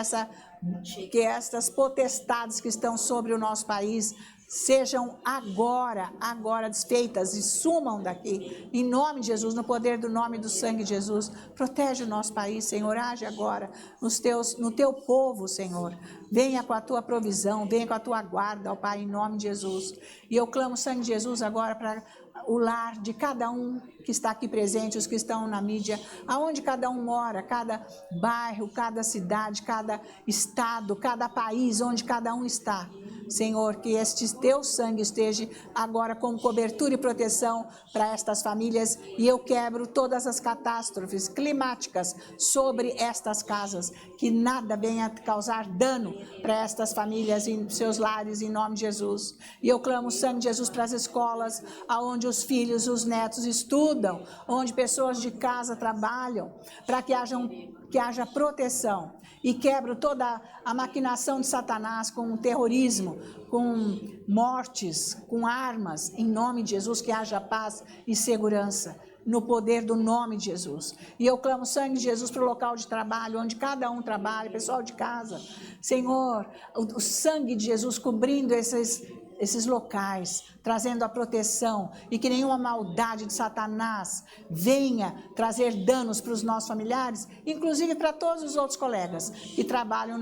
estas potestades que estão sobre o nosso país sejam agora desfeitas e sumam daqui, em nome de Jesus, no poder do nome e do sangue de Jesus. Protege o nosso país, Senhor, age agora no teu povo, Senhor. Venha com a tua provisão, venha com a tua guarda, ó Pai, em nome de Jesus. E eu clamo o sangue de Jesus agora para o lar de cada um que está aqui presente, os que estão na mídia, aonde cada um mora, cada bairro, cada cidade, cada estado, cada país, onde cada um está. Senhor, que este teu sangue esteja agora como cobertura e proteção para estas famílias, e eu quebro todas as catástrofes climáticas sobre estas casas, que nada venha causar dano para estas famílias em seus lares, em nome de Jesus. E eu clamo o sangue de Jesus para as escolas, aonde os filhos, os netos estudam, onde pessoas de casa trabalham, para que haja proteção, e quebro toda a maquinação de Satanás com o terrorismo, com mortes, com armas, em nome de Jesus, que haja paz e segurança, no poder do nome de Jesus. E eu clamo o sangue de Jesus para o local de trabalho, onde cada um trabalha, pessoal de casa. Senhor, o sangue de Jesus cobrindo esses locais, trazendo a proteção, e que nenhuma maldade de Satanás venha trazer danos para os nossos familiares, inclusive para todos os outros colegas que trabalham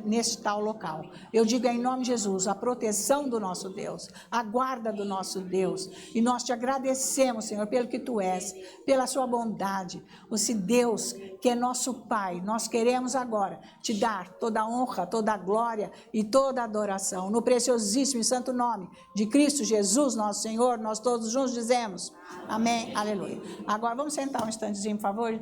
neste tal local. Eu digo em nome de Jesus, a proteção do nosso Deus, a guarda do nosso Deus, e nós te agradecemos, Senhor, pelo que tu és, pela sua bondade, esse Deus que é nosso Pai. Nós queremos agora te dar toda a honra, toda a glória e toda a adoração, no preciosíssimo e santo nome de Cristo Jesus, nosso Senhor. Nós todos juntos dizemos amém, aleluia. Agora vamos sentar um instantezinho, por favor.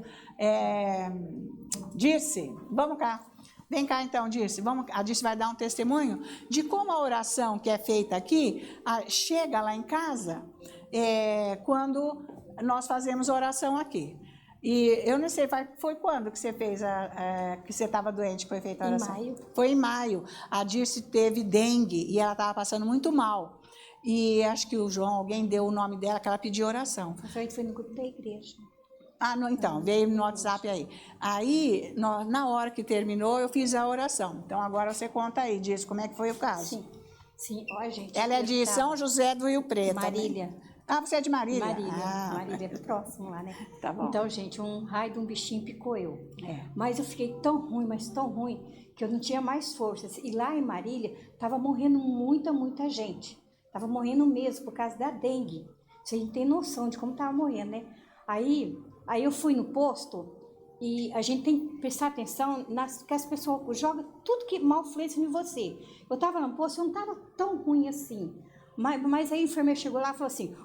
Dirce, vamos cá. Vem cá então, Dirce. A Dirce vai dar um testemunho de como a oração que é feita aqui chega lá em casa quando nós fazemos oração aqui. E eu não sei, foi quando que você fez, que você estava doente, que foi feita a oração? Em maio. Foi em maio. A Dirce teve dengue e ela estava passando muito mal. E acho que o João, alguém deu o nome dela, que ela pediu oração. Foi no grupo da igreja. Então, veio no WhatsApp aí. Aí, na hora que terminou, eu fiz a oração. Então, agora você conta aí, Dirce, como é que foi o caso. Sim, olha, gente. Ela é de São José do Rio Preto. Marília. Né? Você é de Marília? Marília é próximo lá, né? Tá bom. Então, gente, um raio de um bichinho picou eu. Mas eu fiquei tão ruim, mas tão ruim, que eu não tinha mais forças. E lá em Marília, tava morrendo muita gente. Tava morrendo mesmo, por causa da dengue. Você não tem noção de como tava morrendo, né? Aí eu fui no posto, e a gente tem que prestar atenção que as pessoas jogam tudo que mal influencia em você. Eu tava no posto, eu não tava tão ruim assim. Mas aí a enfermeira chegou lá e falou assim,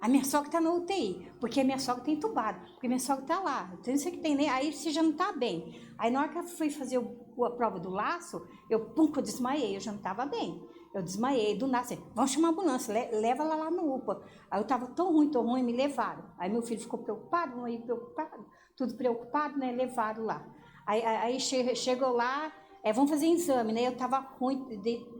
a minha sogra tá na UTI, porque a minha sogra tem entubado, porque a minha sogra tá lá, então isso que tem, né? Aí você já não tá bem. Aí na hora que eu fui fazer a prova do laço, eu desmaiei, eu já não tava bem. Eu desmaiei, do nada, assim, vamos chamar a ambulância, leva ela lá no UPA. Aí eu tava tão ruim, me levaram. Aí meu filho ficou preocupado, tudo preocupado, né? Levaram lá. Aí chegou lá, vamos fazer exame, né? Eu tava ruim,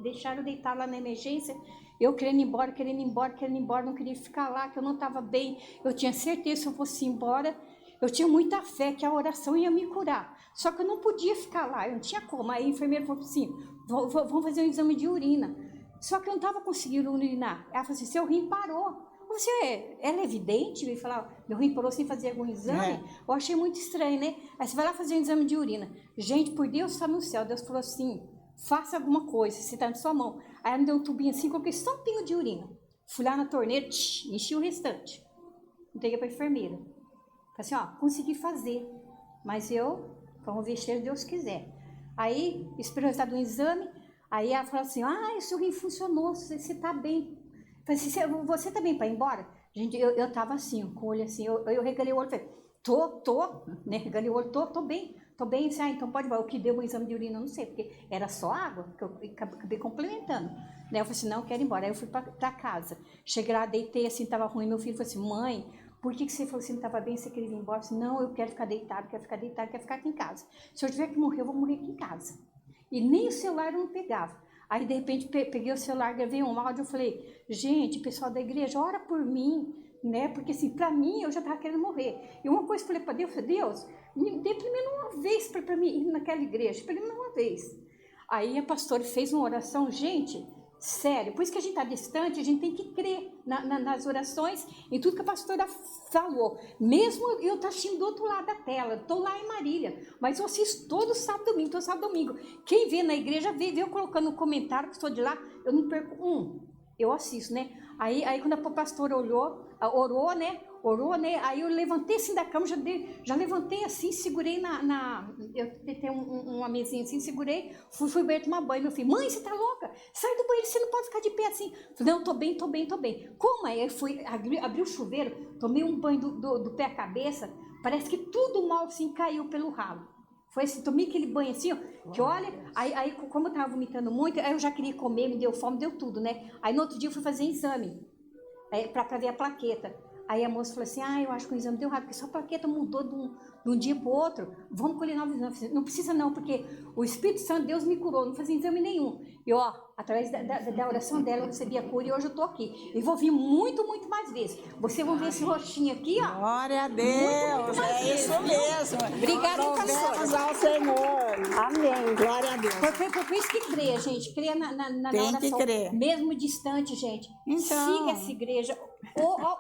deixaram deitar lá na emergência. Eu querendo ir embora, não queria ficar lá, que eu não estava bem. Eu tinha certeza que se eu fosse embora, eu tinha muita fé que a oração ia me curar. Só que eu não podia ficar lá, eu não tinha como. Aí a enfermeira falou assim, vamos fazer um exame de urina. Só que eu não estava conseguindo urinar. Ela falou assim, seu rim parou. Ela é evidente? Veio falar, meu rim parou sem fazer algum exame? Eu achei muito estranho, né? Aí você vai lá fazer um exame de urina. Gente, por Deus está no céu. Deus falou assim, faça alguma coisa, se está na sua mão. Aí ela me deu um tubinho assim, coloquei só um pingo de urina. Fui lá na torneira, enchi o restante. Entreguei para a enfermeira. Falei assim, consegui fazer. Mas vamos ver se Deus quiser. Aí, esperei o resultado do exame. Aí ela falou assim, o seu rim funcionou, você está bem. Falei assim, você está bem para ir embora? Gente, eu estava assim, com o olho assim, eu regalei o olho, falei, né? Regalei o olho, tô bem. Tô bem, então pode ir. O que deu o exame de urina, eu não sei, porque era só água, que eu acabei complementando. Né? Eu falei assim, não, eu quero ir embora. Aí eu fui para casa. Cheguei lá, deitei assim, tava ruim. Meu filho falou assim, mãe, por que você falou assim, não estava bem, você queria ir embora? Eu falei, não, eu quero ficar deitado, quero ficar aqui em casa. Se eu tiver que morrer, eu vou morrer aqui em casa. E nem o celular eu não pegava. Aí, de repente, peguei o celular, gravei um áudio, eu falei, gente, pessoal da igreja, ora por mim, né? Porque assim, para mim, eu já estava querendo morrer. E uma coisa eu falei para Deus, Deus, me dê pelo menos uma vez para mim ir naquela igreja, pelo menos uma vez. Aí a pastora fez uma oração, gente, sério, por isso que a gente está distante, a gente tem que crer nas orações, em tudo que a pastora falou. Mesmo eu estar assistindo do outro lado da tela, estou lá em Marília, mas eu assisto todo sábado e domingo, Quem vê na igreja, vê eu colocando um comentário que estou de lá, eu não perco eu assisto, né? Aí quando a pastora orou, né? orou, né? Aí eu levantei assim da cama, já levantei assim, segurei eu tenho uma mesinha assim, segurei, fui pro banheiro tomar banho. Meu filho, mãe, você tá louca? Sai do banheiro, você não pode ficar de pé assim. Falei, não, tô bem. Como? Aí eu fui, abri o chuveiro, tomei um banho do pé à cabeça, parece que tudo mal assim caiu pelo ralo. Foi assim, tomei aquele banho assim, ó, que olha, aí como eu tava vomitando muito, aí eu já queria comer, me deu fome, deu tudo, né? Aí no outro dia eu fui fazer exame, pra ver a plaqueta. Aí a moça falou assim, eu acho que o exame deu errado, porque sua plaqueta mudou de um dia para o outro, vamos colher novos exames. Não precisa não, porque o Espírito Santo, Deus me curou, não fazia exame nenhum. E ó, através da oração dela, eu recebi a cura e hoje eu estou aqui. E vou vir muito mais vezes. Vocês vão ver esse rostinho aqui, ó. Glória a Deus, é isso mesmo. Obrigada, Louvemos ao Senhor. Amém, glória a Deus. Por isso que crê, gente, crê na Tem oração. que crer. Mesmo distante, gente. Então. Siga essa igreja.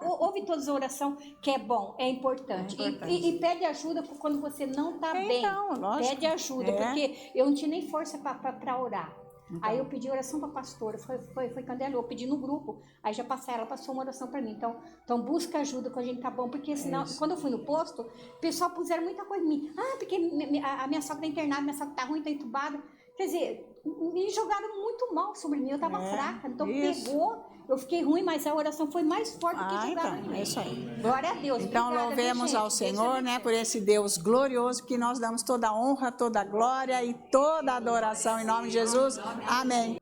Ouve todas as orações, que é bom, é importante. E pede ajuda quando você não está bem. Então, lógico. Pede ajuda, porque eu não tinha nem força para orar. Então. Aí eu pedi oração para a pastora, foi quando ela, eu pedi no grupo, aí já passei, ela passou uma oração para mim. Então busca ajuda quando a gente tá bom, porque senão, quando eu fui no posto, o pessoal puseram muita coisa em mim. Porque a minha sogra tá internada, minha sogra tá ruim, tá entubada. Quer dizer, me jogaram muito mal sobre mim, eu estava fraca, então pegou, eu fiquei ruim, mas a oração foi mais forte do que jogaram em mim. É isso aí. Glória a Deus. Então Obrigada, louvemos ao Senhor, né, por esse Deus glorioso, que nós damos toda a honra, toda a glória e toda a adoração em nome de Jesus. Amém.